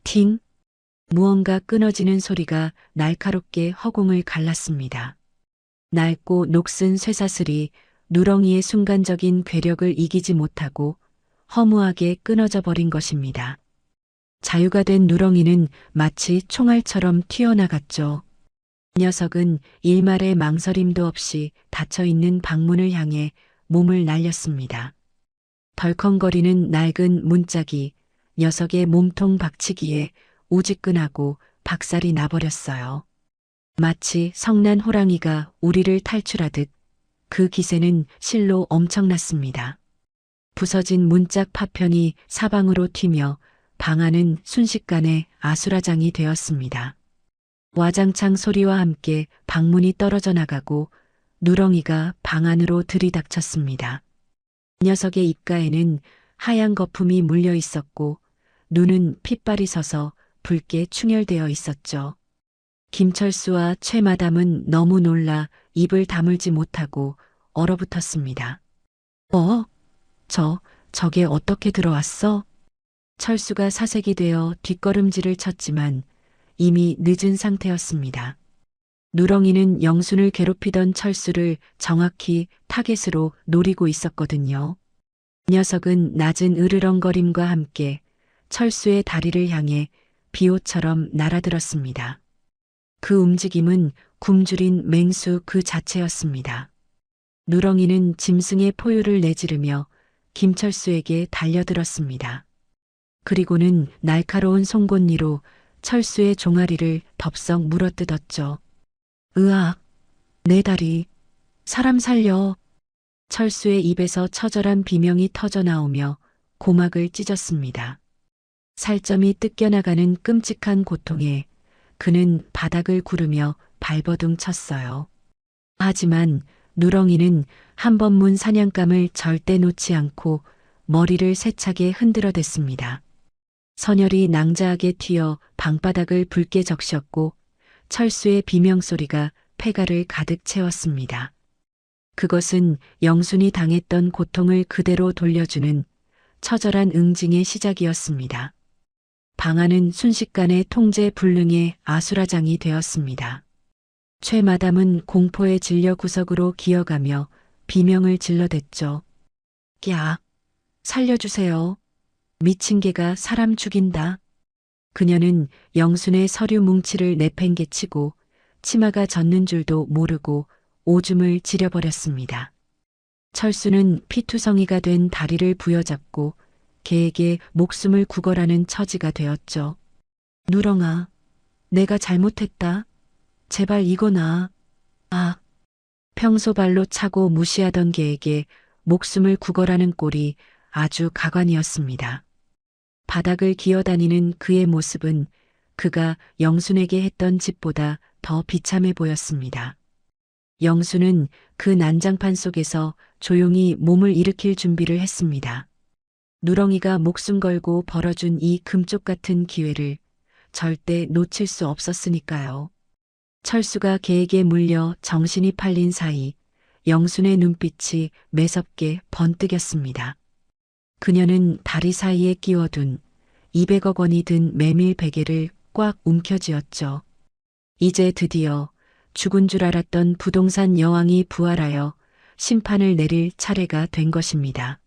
팅, 무언가 끊어지는 소리가 날카롭게 허공을 갈랐습니다. 낡고 녹슨 쇠사슬이 누렁이의 순간적인 괴력을 이기지 못하고 허무하게 끊어져 버린 것입니다. 자유가 된 누렁이는 마치 총알처럼 튀어나갔죠. 녀석은 일말의 망설임도 없이 닫혀있는 방문을 향해 몸을 날렸습니다. 덜컹거리는 낡은 문짝이 녀석의 몸통 박치기에 우지끈하고 박살이 나버렸어요. 마치 성난 호랑이가 우리를 탈출하듯 그 기세는 실로 엄청났습니다. 부서진 문짝 파편이 사방으로 튀며 방 안은 순식간에 아수라장이 되었습니다. 와장창 소리와 함께 방문이 떨어져 나가고 누렁이가 방 안으로 들이닥쳤습니다. 녀석의 입가에는 하얀 거품이 물려 있었고 눈은 핏발이 서서 붉게 충혈되어 있었죠. 김철수와 최마담은 너무 놀라 입을 다물지 못하고 얼어붙었습니다. 저게 어떻게 들어왔어? 철수가 사색이 되어 뒷걸음질을 쳤지만 이미 늦은 상태였습니다. 누렁이는 영순을 괴롭히던 철수를 정확히 타겟으로 노리고 있었거든요. 녀석은 낮은 으르렁거림과 함께 철수의 다리를 향해 비호처럼 날아들었습니다. 그 움직임은 굶주린 맹수 그 자체였습니다. 누렁이는 짐승의 포유를 내지르며 김철수에게 달려들었습니다. 그리고는 날카로운 송곳니로 철수의 종아리를 덥석 물어뜯었죠. 으악! 내 다리! 사람 살려! 철수의 입에서 처절한 비명이 터져 나오며 고막을 찢었습니다. 살점이 뜯겨나가는 끔찍한 고통에 그는 바닥을 구르며 발버둥 쳤어요. 하지만 누렁이는 한 번 문 사냥감을 절대 놓지 않고 머리를 세차게 흔들어댔습니다. 선혈이 낭자하게 튀어 방바닥을 붉게 적셨고 철수의 비명소리가 폐가를 가득 채웠습니다. 그것은 영순이 당했던 고통을 그대로 돌려주는 처절한 응징의 시작이었습니다. 방 안은 순식간에 통제 불능의 아수라장이 되었습니다. 최마담은 공포에 질려 구석으로 기어가며 비명을 질러댔죠. 야, 살려주세요. 미친 개가 사람 죽인다. 그녀는 영순의 서류 뭉치를 내팽개치고 치마가 젖는 줄도 모르고 오줌을 지려버렸습니다. 철수는 피투성이가 된 다리를 부여잡고 개에게 목숨을 구걸하는 처지가 되었죠. 누렁아, 내가 잘못했다. 제발 이거 놔. 평소 발로 차고 무시하던 개에게 목숨을 구걸하는 꼴이 아주 가관이었습니다. 바닥을 기어다니는 그의 모습은 그가 영순에게 했던 짓보다 더 비참해 보였습니다. 영순은 그 난장판 속에서 조용히 몸을 일으킬 준비를 했습니다. 누렁이가 목숨 걸고 벌어준 이 금쪽 같은 기회를 절대 놓칠 수 없었으니까요. 철수가 개에게 물려 정신이 팔린 사이 영순의 눈빛이 매섭게 번뜩였습니다. 그녀는 다리 사이에 끼워둔 200억 원이 든 메밀 베개를 꽉 움켜쥐었죠. 이제 드디어 죽은 줄 알았던 부동산 여왕이 부활하여 심판을 내릴 차례가 된 것입니다.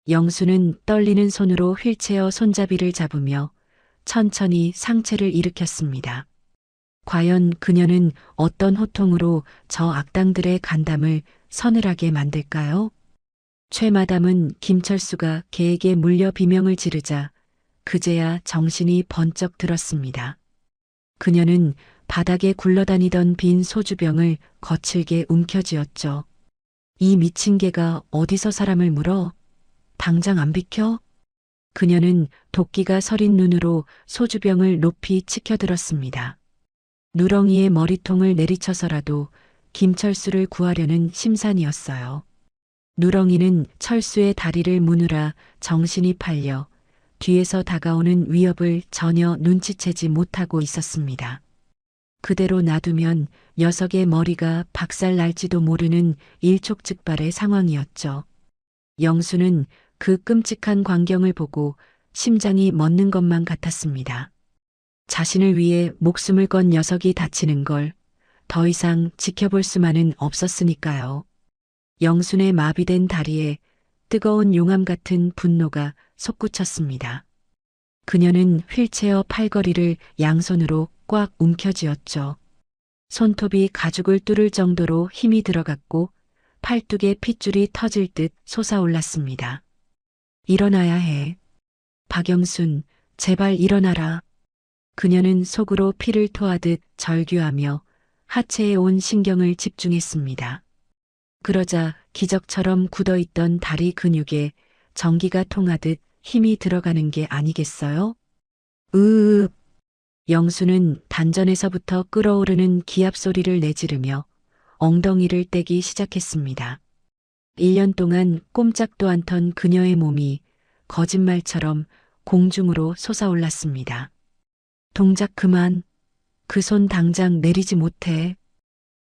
영수는 떨리는 손으로 휠체어 손잡이를 잡으며 천천히 상체를 일으켰습니다. 과연 그녀는 어떤 호통으로 저 악당들의 간담을 서늘하게 만들까요? 최마담은 김철수가 개에게 물려 비명을 지르자 그제야 정신이 번쩍 들었습니다. 그녀는 바닥에 굴러다니던 빈 소주병을 거칠게 움켜쥐었죠. 이 미친 개가 어디서 사람을 물어? 당장 안 비켜? 그녀는 도끼가 서린 눈으로 소주병을 높이 치켜들었습니다. 누렁이의 머리통을 내리쳐서라도 김철수를 구하려는 심산이었어요. 누렁이는 철수의 다리를 무느라 정신이 팔려 뒤에서 다가오는 위협을 전혀 눈치채지 못하고 있었습니다. 그대로 놔두면 녀석의 머리가 박살 날지도 모르는 일촉즉발의 상황이었죠. 영수는 그 끔찍한 광경을 보고 심장이 멎는 것만 같았습니다. 자신을 위해 목숨을 건 녀석이 다치는 걸 더 이상 지켜볼 수만은 없었으니까요. 영순의 마비된 다리에 뜨거운 용암 같은 분노가 솟구쳤습니다. 그녀는 휠체어 팔걸이를 양손으로 꽉 움켜쥐었죠. 손톱이 가죽을 뚫을 정도로 힘이 들어갔고 팔뚝에 핏줄이 터질 듯 솟아올랐습니다. 일어나야 해. 박영순, 제발 일어나라. 그녀는 속으로 피를 토하듯 절규하며 하체에 온 신경을 집중했습니다. 그러자 기적처럼 굳어있던 다리 근육에 전기가 통하듯 힘이 들어가는 게 아니겠어요? 으으. 영수는 단전에서부터 끓어오르는 기합 소리를 내지르며 엉덩이를 떼기 시작했습니다. 1년 동안 꼼짝도 않던 그녀의 몸이 거짓말처럼 공중으로 솟아올랐습니다. 동작 그만. 그 손 당장 내리지 못해.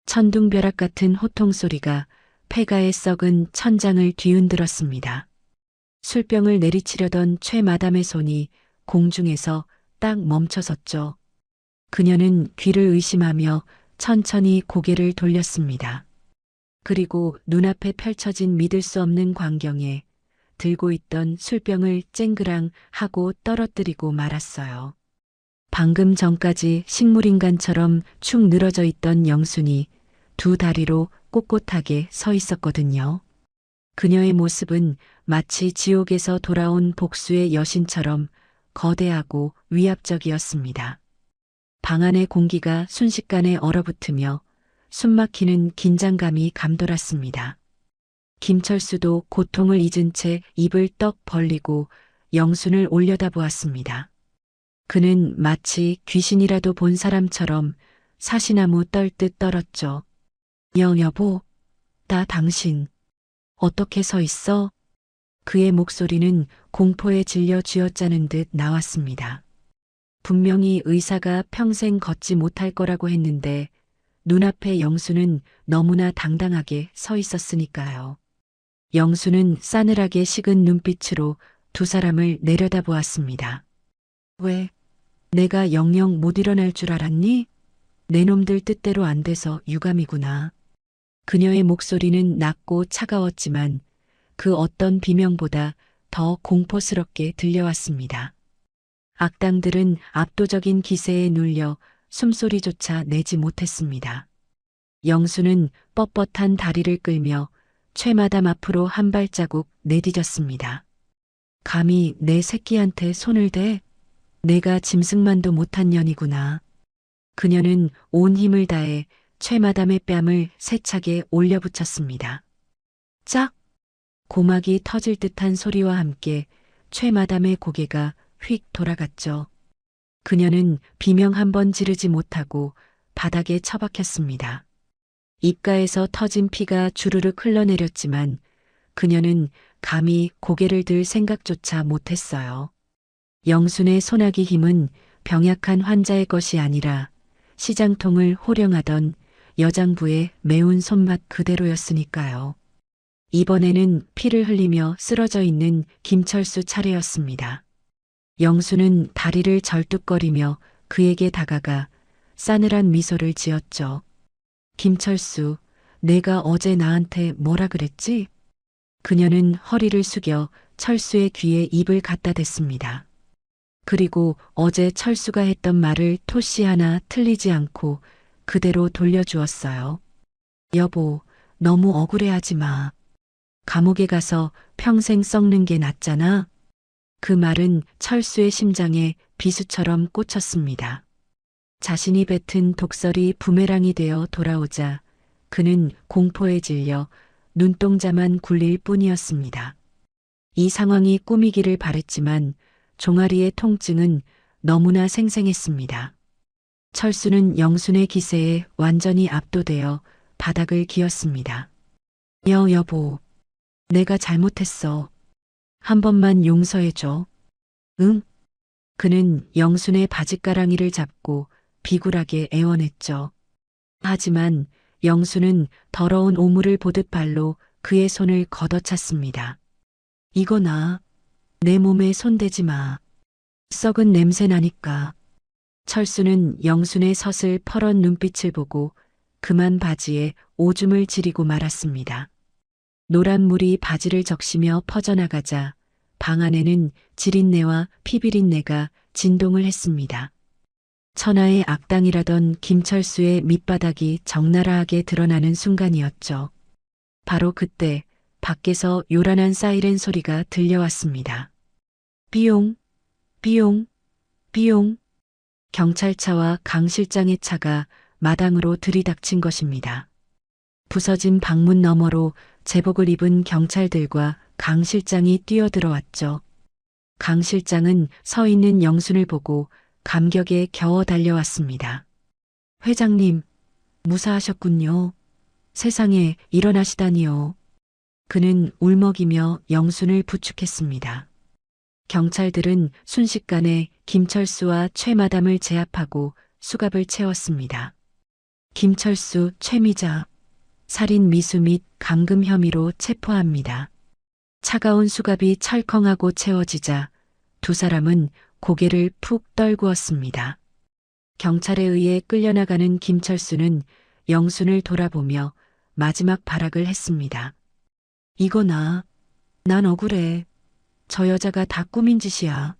천둥벼락 같은 호통 소리가 폐가에 썩은 천장을 뒤흔들었습니다. 술병을 내리치려던 최 마담의 손이 공중에서 딱 멈춰섰죠. 그녀는 귀를 의심하며 천천히 고개를 돌렸습니다. 그리고 눈앞에 펼쳐진 믿을 수 없는 광경에 들고 있던 술병을 쨍그랑 하고 떨어뜨리고 말았어요. 방금 전까지 식물인간처럼 축 늘어져 있던 영순이 두 다리로 꼿꼿하게 서 있었거든요. 그녀의 모습은 마치 지옥에서 돌아온 복수의 여신처럼 거대하고 위압적이었습니다. 방 안의 공기가 순식간에 얼어붙으며 숨막히는 긴장감이 감돌았습니다. 김철수도 고통을 잊은 채 입을 떡 벌리고 영순을 올려다보았습니다. 그는 마치 귀신이라도 본 사람처럼 사시나무 떨듯 떨었죠. 여보, 나 당신 어떻게 서 있어? 그의 목소리는 공포에 질려 쥐어짜는 듯 나왔습니다. 분명히 의사가 평생 걷지 못할 거라고 했는데 눈앞에 영수는 너무나 당당하게 서 있었으니까요. 영수는 싸늘하게 식은 눈빛으로 두 사람을 내려다보았습니다. 왜? 내가 영영 못 일어날 줄 알았니? 내 놈들 뜻대로 안 돼서 유감이구나. 그녀의 목소리는 낮고 차가웠지만 그 어떤 비명보다 더 공포스럽게 들려왔습니다. 악당들은 압도적인 기세에 눌려 숨소리조차 내지 못했습니다. 영수는 뻣뻣한 다리를 끌며 최마담 앞으로 한 발자국 내디뎠습니다. 감히 내 새끼한테 손을 대? 내가 짐승만도 못한 년이구나. 그녀는 온 힘을 다해 최마담의 뺨을 세차게 올려붙였습니다. 짝! 고막이 터질 듯한 소리와 함께 최마담의 고개가 휙 돌아갔죠. 그녀는 비명 한 번 지르지 못하고 바닥에 처박혔습니다. 입가에서 터진 피가 주르륵 흘러내렸지만 그녀는 감히 고개를 들 생각조차 못했어요. 영순의 소나기 힘은 병약한 환자의 것이 아니라 시장통을 호령하던 여장부의 매운 손맛 그대로였으니까요. 이번에는 피를 흘리며 쓰러져 있는 김철수 차례였습니다. 영수는 다리를 절뚝거리며 그에게 다가가 싸늘한 미소를 지었죠. 김철수, 내가 어제 나한테 뭐라 그랬지? 그녀는 허리를 숙여 철수의 귀에 입을 갖다 댔습니다. 그리고 어제 철수가 했던 말을 토씨 하나 틀리지 않고 그대로 돌려주었어요. 여보, 너무 억울해하지 마. 감옥에 가서 평생 썩는 게 낫잖아. 그 말은 철수의 심장에 비수처럼 꽂혔습니다. 자신이 뱉은 독설이 부메랑이 되어 돌아오자 그는 공포에 질려 눈동자만 굴릴 뿐이었습니다. 이 상황이 꿈이기를 바랬지만 종아리의 통증은 너무나 생생했습니다. 철수는 영순의 기세에 완전히 압도되어 바닥을 기었습니다. 여보, 내가 잘못했어. 한 번만 용서해줘. 응? 그는 영순의 바짓가랑이를 잡고 비굴하게 애원했죠. 하지만 영순은 더러운 오물을 보듯 발로 그의 손을 걷어찼습니다. 이거나 내 몸에 손대지 마. 썩은 냄새 나니까. 철수는 영순의 서슬 퍼런 눈빛을 보고 그만 바지에 오줌을 지리고 말았습니다. 노란 물이 바지를 적시며 퍼져나가자 방 안에는 지린내와 피비린내가 진동을 했습니다. 천하의 악당이라던 김철수의 밑바닥이 적나라하게 드러나는 순간이었죠. 바로 그때 밖에서 요란한 사이렌 소리가 들려왔습니다. 비용, 비용, 비용. 경찰차와 강 실장의 차가 마당으로 들이닥친 것입니다. 부서진 방문 너머로 제복을 입은 경찰들과 강 실장이 뛰어들어왔죠. 강 실장은 서 있는 영순을 보고 감격에 겨워 달려왔습니다. 회장님, 무사하셨군요. 세상에 일어나시다니요. 그는 울먹이며 영순을 부축했습니다. 경찰들은 순식간에 김철수와 최마담을 제압하고 수갑을 채웠습니다. 김철수, 최미자, 살인 미수 및 감금 혐의로 체포합니다. 차가운 수갑이 철컹하고 채워지자 두 사람은 고개를 푹 떨구었습니다. 경찰에 의해 끌려나가는 김철수는 영순을 돌아보며 마지막 발악을 했습니다. 이거나, 난 억울해. 저 여자가 다 꾸민 짓이야.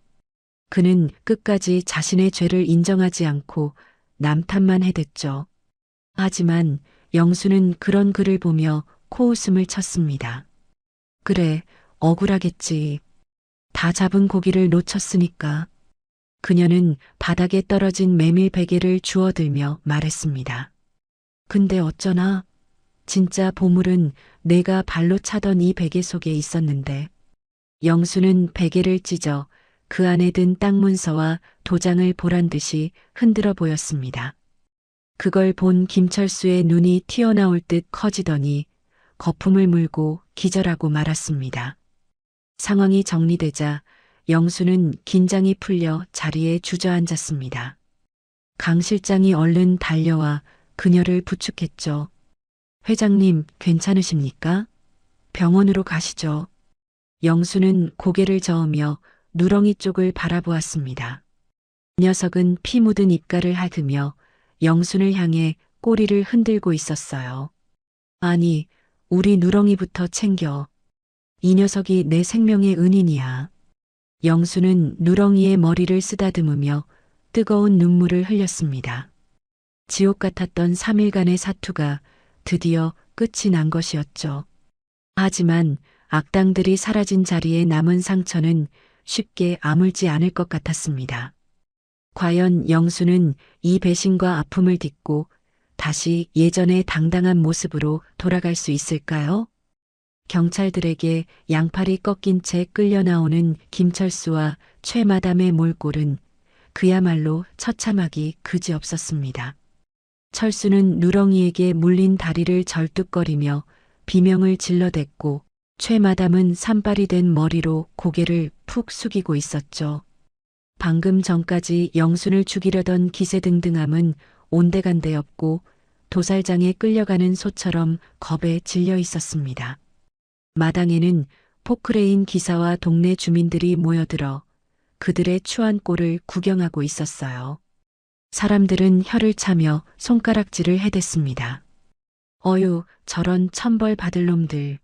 그는 끝까지 자신의 죄를 인정하지 않고 남 탓만 해댔죠. 하지만 영수는 그런 그를 보며 코웃음을 쳤습니다. 그래, 억울하겠지. 다 잡은 고기를 놓쳤으니까. 그녀는 바닥에 떨어진 메밀 베개를 주워들며 말했습니다. 근데 어쩌나? 진짜 보물은 내가 발로 차던 이 베개 속에 있었는데. 영수는 베개를 찢어 그 안에 든 땅 문서와 도장을 보란 듯이 흔들어 보였습니다. 그걸 본 김철수의 눈이 튀어나올 듯 커지더니 거품을 물고 기절하고 말았습니다. 상황이 정리되자 영수는 긴장이 풀려 자리에 주저앉았습니다. 강 실장이 얼른 달려와 그녀를 부축했죠. 회장님, 괜찮으십니까? 병원으로 가시죠. 영수는 고개를 저으며 누렁이 쪽을 바라보았습니다. 녀석은 피 묻은 입가를 하으며 영순을 향해 꼬리를 흔들고 있었어요. 아니, 우리 누렁이부터 챙겨. 이 녀석이 내 생명의 은인이야. 영수는 누렁이의 머리를 쓰다듬으며 뜨거운 눈물을 흘렸습니다. 지옥 같았던 3일간의 사투가 드디어 끝이 난 것이었죠. 하지만 악당들이 사라진 자리에 남은 상처는 쉽게 아물지 않을 것 같았습니다. 과연 영수는 이 배신과 아픔을 딛고 다시 예전의 당당한 모습으로 돌아갈 수 있을까요? 경찰들에게 양팔이 꺾인 채 끌려 나오는 김철수와 최마담의 몰골은 그야말로 처참하기 그지없었습니다. 철수는 누렁이에게 물린 다리를 절뚝거리며 비명을 질러댔고 최마담은 산발이 된 머리로 고개를 푹 숙이고 있었죠. 방금 전까지 영순을 죽이려던 기세등등함은 온데간데없고 도살장에 끌려가는 소처럼 겁에 질려 있었습니다. 마당에는 포크레인 기사와 동네 주민들이 모여들어 그들의 추한 꼴을 구경하고 있었어요. 사람들은 혀를 차며 손가락질을 해댔습니다. 어휴, 저런 천벌 받을 놈들.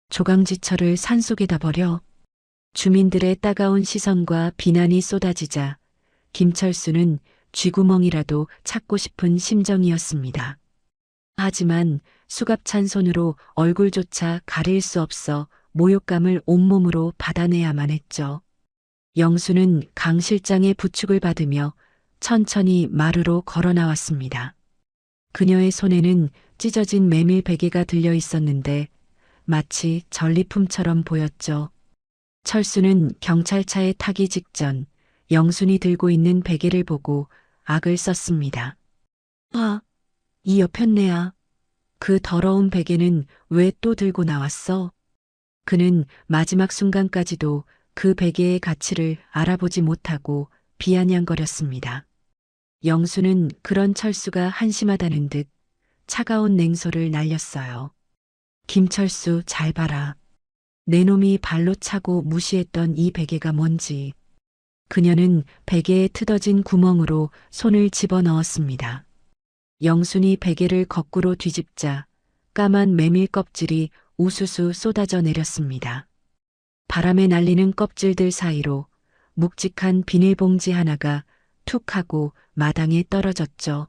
조강지처를 산속에다 버려. 주민들의 따가운 시선과 비난이 쏟아지자 김철수는 쥐구멍이라도 찾고 싶은 심정이었습니다. 하지만 수갑찬 손으로 얼굴조차 가릴 수 없어 모욕감을 온몸으로 받아내야만 했죠. 영수는 강 실장의 부축을 받으며 천천히 마루로 걸어 나왔습니다. 그녀의 손에는 찢어진 메밀 베개가 들려 있었는데 마치 전리품처럼 보였죠. 철수는 경찰차에 타기 직전 영순이 들고 있는 베개를 보고 악을 썼습니다. 아, 이 여편네야. 그 더러운 베개는 왜 또 들고 나왔어? 그는 마지막 순간까지도 그 베개의 가치를 알아보지 못하고 비아냥거렸습니다. 영수는 그런 철수가 한심하다는 듯 차가운 냉소를 날렸어요. 김철수, 잘 봐라. 내 놈이 발로 차고 무시했던 이 베개가 뭔지. 그녀는 베개에 트어진 구멍으로 손을 집어넣었습니다. 영순이 베개를 거꾸로 뒤집자 까만 메밀 껍질이 우수수 쏟아져 내렸습니다. 바람에 날리는 껍질들 사이로 묵직한 비닐봉지 하나가 툭 하고 마당에 떨어졌죠.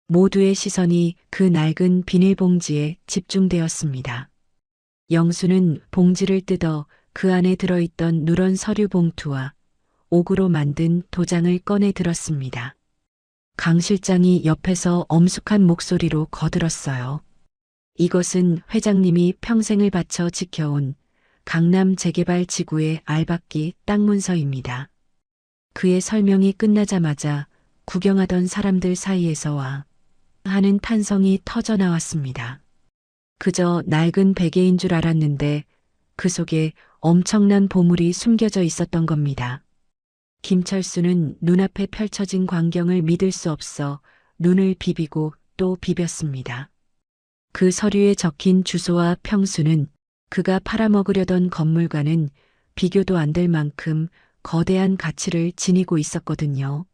모두의 시선이 그 낡은 비닐봉지에 집중되었습니다. 영수는 봉지를 뜯어 그 안에 들어있던 누런 서류 봉투와 옥으로 만든 도장을 꺼내 들었습니다. 강 실장이 옆에서 엄숙한 목소리로 거들었어요. 이것은 회장님이 평생을 바쳐 지켜온 강남 재개발 지구의 알박기 땅 문서입니다. 그의 설명이 끝나자마자 구경하던 사람들 사이에서 와 하는 탄성이 터져 나왔습니다. 그저 낡은 베개인 줄 알았는데 그 속에 엄청난 보물이 숨겨져 있었던 겁니다. 김철수는 눈앞에 펼쳐진 광경을 믿을 수 없어 눈을 비비고 또 비볐습니다. 그 서류에 적힌 주소와 평수는 그가 팔아먹으려던 건물과는 비교도 안 될 만큼 거대한 가치를 지니고 있었거든요.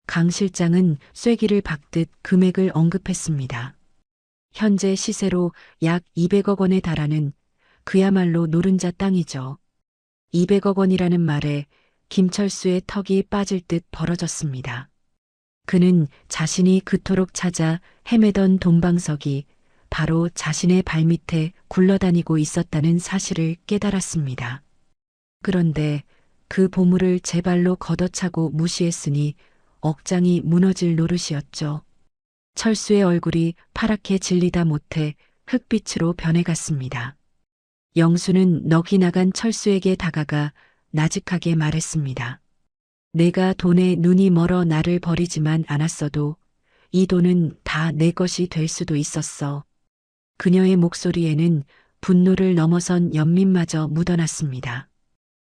강 실장은 쐐기를 박듯 금액을 언급했습니다. 현재 시세로 약 200억 원에 달하는 그야말로 노른자 땅이죠. 200억 원이라는 말에 김철수의 턱이 빠질 듯 벌어졌습니다. 그는 자신이 그토록 찾아 헤매던 돈방석이 바로 자신의 발밑에 굴러다니고 있었다는 사실을 깨달았습니다. 그런데 그 보물을 제 발로 걷어차고 무시했으니 억장이 무너질 노릇이었죠. 철수의 얼굴이 파랗게 질리다 못해 흑빛으로 변해갔습니다. 영수는 넋이 나간 철수에게 다가가 나직하게 말했습니다. 내가 돈에 눈이 멀어 나를 버리지만 않았어도 이 돈은 다 내 것이 될 수도 있었어. 그녀의 목소리에는 분노를 넘어선 연민마저 묻어났습니다.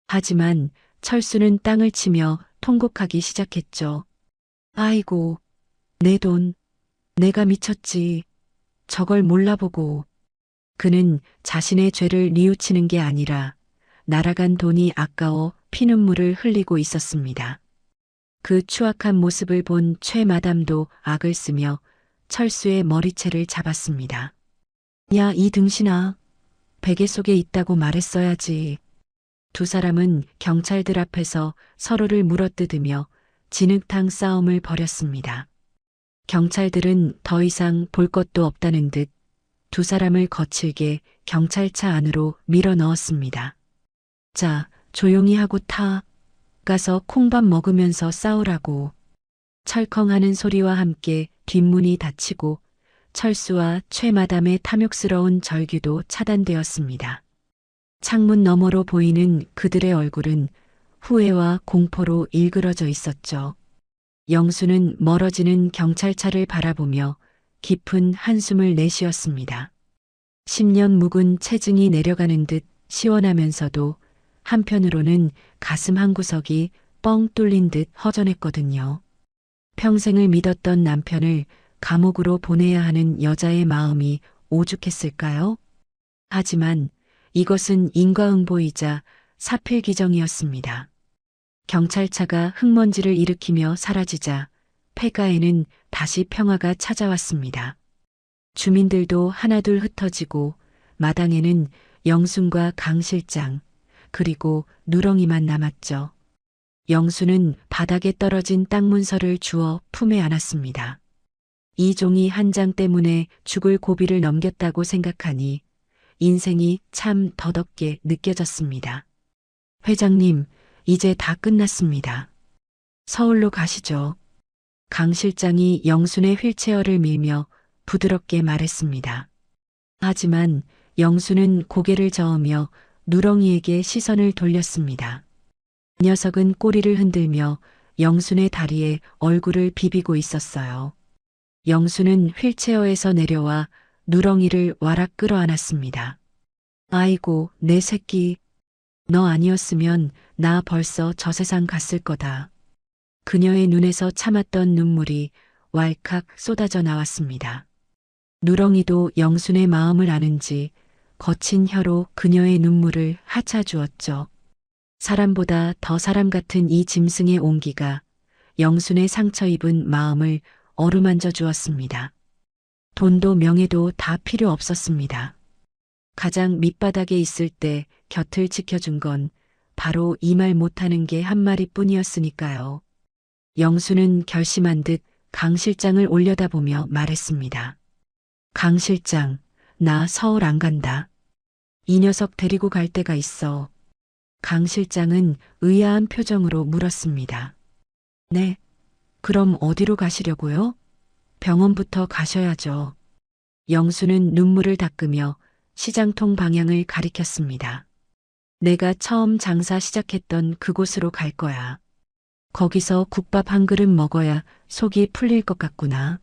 하지만 철수는 땅을 치며 통곡하기 시작했죠. 아이고, 내 돈, 내가 미쳤지. 저걸 몰라보고. 그는 자신의 죄를 뉘우치는 게 아니라 날아간 돈이 아까워 피눈물을 흘리고 있었습니다. 그 추악한 모습을 본 최 마담도 악을 쓰며 철수의 머리채를 잡았습니다. 야, 이 등신아. 베개 속에 있다고 말했어야지. 두 사람은 경찰들 앞에서 서로를 물어뜯으며 진흙탕 싸움을 벌였습니다. 경찰들은 더 이상 볼 것도 없다는 듯 두 사람을 거칠게 경찰차 안으로 밀어 넣었습니다. 자, 조용히 하고 타. 가서 콩밥 먹으면서 싸우라고. 철컹하는 소리와 함께 뒷문이 닫히고 철수와 최 마담의 탐욕스러운 절규도 차단되었습니다. 창문 너머로 보이는 그들의 얼굴은 후회와 공포로 일그러져 있었죠. 영수는 멀어지는 경찰차를 바라보며 깊은 한숨을 내쉬었습니다. 10년 묵은 체증이 내려가는 듯 시원하면서도 한편으로는 가슴 한구석이 뻥 뚫린 듯 허전했거든요. 평생을 믿었던 남편을 감옥으로 보내야 하는 여자의 마음이 오죽했을까요? 하지만 이것은 인과응보이자 사필기정이었습니다. 경찰차가 흙먼지를 일으키며 사라지자 폐가에는 다시 평화가 찾아왔습니다. 주민들도 하나둘 흩어지고 마당에는 영순과 강 실장 그리고 누렁이만 남았죠. 영수는 바닥에 떨어진 땅 문서를 주워 품에 안았습니다. 이 종이 한 장 때문에 죽을 고비를 넘겼다고 생각하니 인생이 참 더덥게 느껴졌습니다. 회장님, 이제 다 끝났습니다. 서울로 가시죠. 강 실장이 영순의 휠체어를 밀며 부드럽게 말했습니다. 하지만 영순은 고개를 저으며 누렁이에게 시선을 돌렸습니다. 녀석은 꼬리를 흔들며 영순의 다리에 얼굴을 비비고 있었어요. 영순은 휠체어에서 내려와 누렁이를 와락 끌어안았습니다. 아이고, 내 새끼. 너 아니었으면 나 벌써 저 세상 갔을 거다. 그녀의 눈에서 참았던 눈물이 왈칵 쏟아져 나왔습니다. 누렁이도 영순의 마음을 아는지 거친 혀로 그녀의 눈물을 하차주었죠. 사람보다 더 사람 같은 이 짐승의 온기가 영순의 상처 입은 마음을 어루만져 주었습니다. 돈도 명예도 다 필요 없었습니다. 가장 밑바닥에 있을 때 곁을 지켜준 건 바로 이 말 못하는 개 한 마리뿐이었으니까요. 영수는 결심한 듯 강 실장을 올려다보며 말했습니다. 강 실장, 나 서울 안 간다. 이 녀석 데리고 갈 데가 있어. 강 실장은 의아한 표정으로 물었습니다. 네, 그럼 어디로 가시려고요? 병원부터 가셔야죠. 영수는 눈물을 닦으며 시장통 방향을 가리켰습니다. 내가 처음 장사 시작했던 그곳으로 갈 거야. 거기서 국밥 한 그릇 먹어야 속이 풀릴 것 같구나.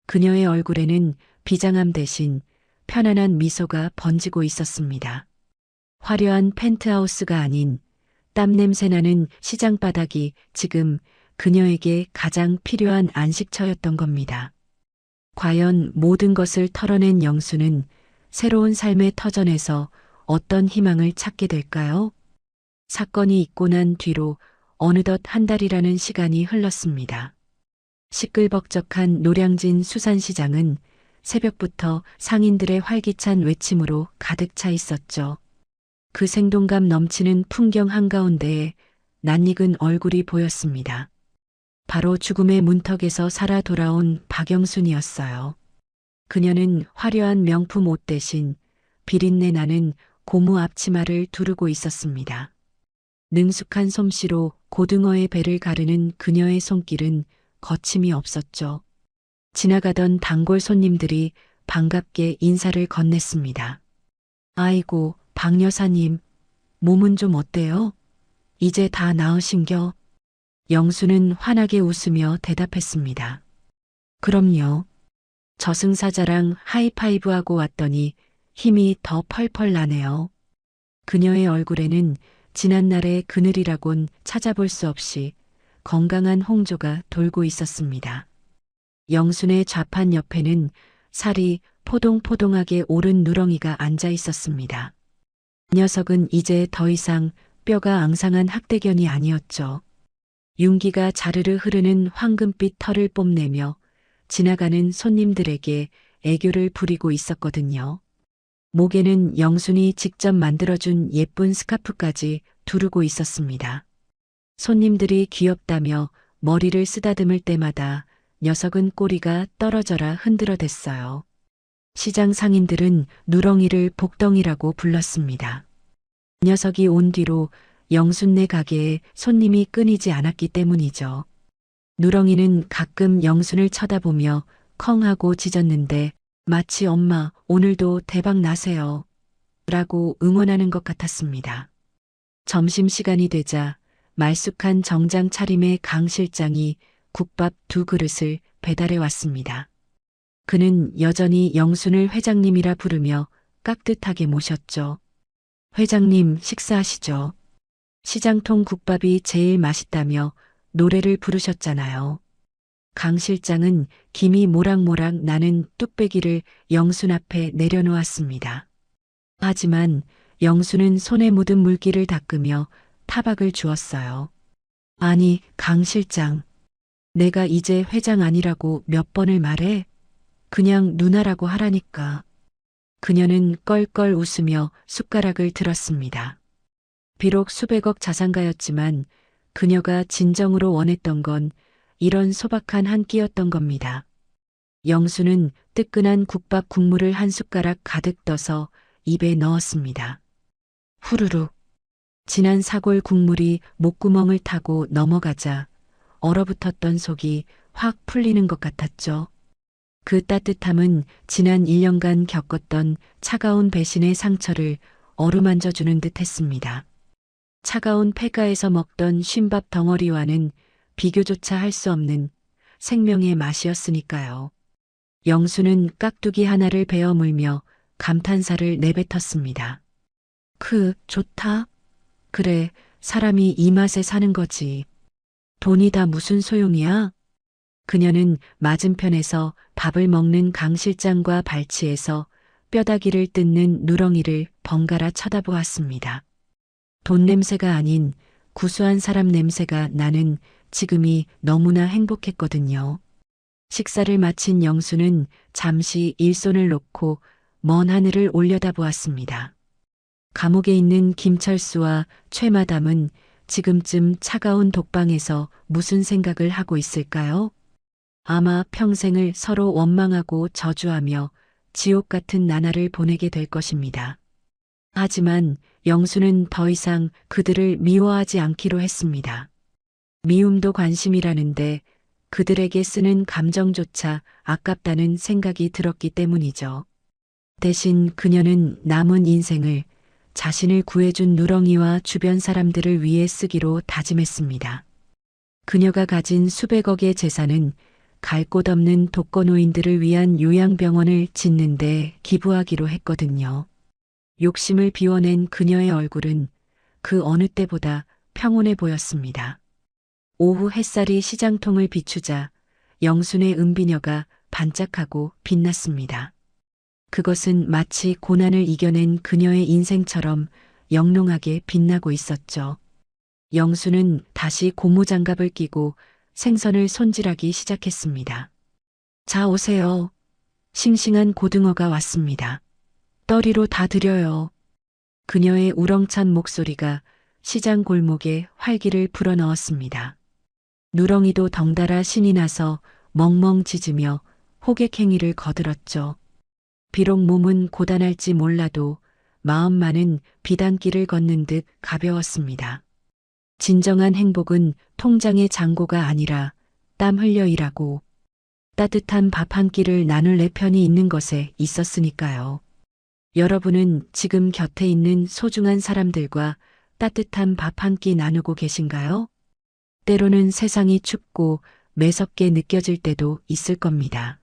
그녀의 얼굴에는 비장함 대신 편안한 미소가 번지고 있었습니다. 화려한 펜트하우스가 아닌 땀 냄새 나는 시장 바닥이 지금 그녀에게 가장 필요한 안식처였던 겁니다. 과연 모든 것을 털어낸 영수는 새로운 삶의 터전에서 어떤 희망을 찾게 될까요? 사건이 있고 난 뒤로 어느덧 한 달이라는 시간이 흘렀습니다. 시끌벅적한 노량진 수산시장은 새벽부터 상인들의 활기찬 외침으로 가득 차 있었죠. 그 생동감 넘치는 풍경 한가운데에 낯익은 얼굴이 보였습니다. 바로 죽음의 문턱에서 살아 돌아온 박영순이었어요. 그녀는 화려한 명품 옷 대신 비린내 나는 고무 앞치마를 두르고 있었습니다. 능숙한 솜씨로 고등어의 배를 가르는 그녀의 손길은 거침이 없었죠. 지나가던 단골 손님들이 반갑게 인사를 건넸습니다. 아이고, 박 여사님, 몸은 좀 어때요? 이제 다 나으신겨? 영수는 환하게 웃으며 대답했습니다. 그럼요. 저승사자랑 하이파이브하고 왔더니 힘이 더 펄펄 나네요. 그녀의 얼굴에는 지난날의 그늘이라곤 찾아볼 수 없이 건강한 홍조가 돌고 있었습니다. 영순의 좌판 옆에는 살이 포동포동하게 오른 누렁이가 앉아 있었습니다. 녀석은 이제 더 이상 뼈가 앙상한 학대견이 아니었죠. 윤기가 자르르 흐르는 황금빛 털을 뽐내며 지나가는 손님들에게 애교를 부리고 있었거든요. 목에는 영순이 직접 만들어준 예쁜 스카프까지 두르고 있었습니다. 손님들이 귀엽다며 머리를 쓰다듬을 때마다 녀석은 꼬리가 떨어져라 흔들어댔어요. 시장 상인들은 누렁이를 복덩이라고 불렀습니다. 녀석이 온 뒤로 영순네 가게에 손님이 끊이지 않았기 때문이죠. 누렁이는 가끔 영순을 쳐다보며 컹 하고 짖었는데 마치 엄마 오늘도 대박 나세요 라고 응원하는 것 같았습니다. 점심시간이 되자 말쑥한 정장 차림의 강 실장이 국밥 2그릇을 배달해 왔습니다. 그는 여전히 영순을 회장님이라 부르며 깍듯하게 모셨죠. 회장님 식사하시죠. 시장통 국밥이 제일 맛있다며 노래를 부르셨잖아요. 강 실장은 김이 모락모락 나는 뚝배기를 영순 앞에 내려놓았습니다. 하지만 영순은 손에 묻은 물기를 닦으며 타박을 주었어요. 아니, 강 실장. 내가 이제 회장 아니라고 몇 번을 말해? 그냥 누나라고 하라니까. 그녀는 껄껄 웃으며 숟가락을 들었습니다. 비록 수백억 자산가였지만 그녀가 진정으로 원했던 건 이런 소박한 한 끼였던 겁니다. 영수는 뜨끈한 국밥 국물을 한 숟가락 가득 떠서 입에 넣었습니다. 후루룩. 진한 사골 국물이 목구멍을 타고 넘어가자 얼어붙었던 속이 확 풀리는 것 같았죠. 그 따뜻함은 지난 1년간 겪었던 차가운 배신의 상처를 어루만져주는 듯 했습니다. 차가운 폐가에서 먹던 쉰밥 덩어리와는 비교조차 할 수 없는 생명의 맛이었으니까요. 영수는 깍두기 하나를 베어 물며 감탄사를 내뱉었습니다. 좋다. 그래, 사람이 이 맛에 사는 거지. 돈이 다 무슨 소용이야? 그녀는 맞은편에서 밥을 먹는 강 실장과 발치에서 뼈다귀를 뜯는 누렁이를 번갈아 쳐다보았습니다. 돈 냄새가 아닌 구수한 사람 냄새가 나는 지금이 너무나 행복했거든요. 식사를 마친 영수는 잠시 일손을 놓고 먼 하늘을 올려다보았습니다. 감옥에 있는 김철수와 최마담은 지금쯤 차가운 독방에서 무슨 생각을 하고 있을까요? 아마 평생을 서로 원망하고 저주하며 지옥 같은 나날을 보내게 될 것입니다. 하지만 영수는 더 이상 그들을 미워하지 않기로 했습니다. 미움도 관심이라는데 그들에게 쓰는 감정조차 아깝다는 생각이 들었기 때문이죠. 대신 그녀는 남은 인생을 자신을 구해준 누렁이와 주변 사람들을 위해 쓰기로 다짐했습니다. 그녀가 가진 수백억의 재산은 갈 곳 없는 독거노인들을 위한 요양병원을 짓는 데 기부하기로 했거든요. 욕심을 비워낸 그녀의 얼굴은 그 어느 때보다 평온해 보였습니다. 오후 햇살이 시장통을 비추자 영순의 은비녀가 반짝하고 빛났습니다. 그것은 마치 고난을 이겨낸 그녀의 인생처럼 영롱하게 빛나고 있었죠. 영수는 다시 고무장갑을 끼고 생선을 손질하기 시작했습니다. 자, 오세요. 싱싱한 고등어가 왔습니다. 떠리로 다 드려요. 그녀의 우렁찬 목소리가 시장 골목에 활기를 불어넣었습니다. 누렁이도 덩달아 신이 나서 멍멍 짖으며 호객행위를 거들었죠. 비록 몸은 고단할지 몰라도 마음만은 비단길을 걷는 듯 가벼웠습니다. 진정한 행복은 통장의 잔고가 아니라 땀 흘려 일하고 따뜻한 밥 한 끼를 나눌 내 편이 있는 것에 있었으니까요. 여러분은 지금 곁에 있는 소중한 사람들과 따뜻한 밥 한 끼 나누고 계신가요? 때로는 세상이 춥고 매섭게 느껴질 때도 있을 겁니다.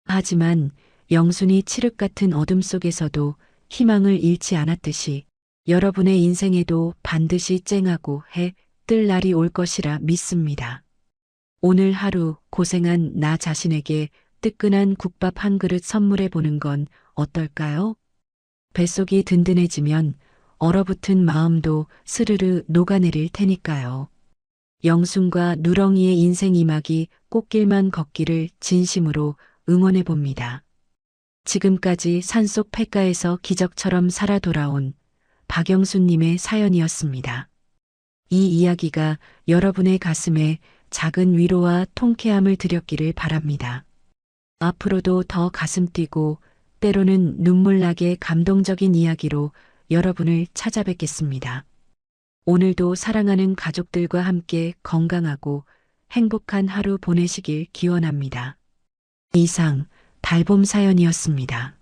하지만 영순이 칠흑 같은 어둠 속에서도 희망을 잃지 않았듯이 여러분의 인생에도 반드시 쨍하고 해 뜰 날이 올 것이라 믿습니다. 오늘 하루 고생한 나 자신에게 뜨끈한 국밥 한 그릇 선물해 보는 건 어떨까요? 뱃속이 든든해지면 얼어붙은 마음도 스르르 녹아내릴 테니까요. 영순과 누렁이의 인생 이막이 꽃길만 걷기를 진심으로 응원해 봅니다. 지금까지 산속 폐가에서 기적처럼 살아 돌아온 박영순님의 사연이었습니다. 이 이야기가 여러분의 가슴에 작은 위로와 통쾌함을 드렸기를 바랍니다. 앞으로도 더 가슴 뛰고 때로는 눈물 나게 감동적인 이야기로 여러분을 찾아뵙겠습니다. 오늘도 사랑하는 가족들과 함께 건강하고 행복한 하루 보내시길 기원합니다. 이상 달봄 사연이었습니다.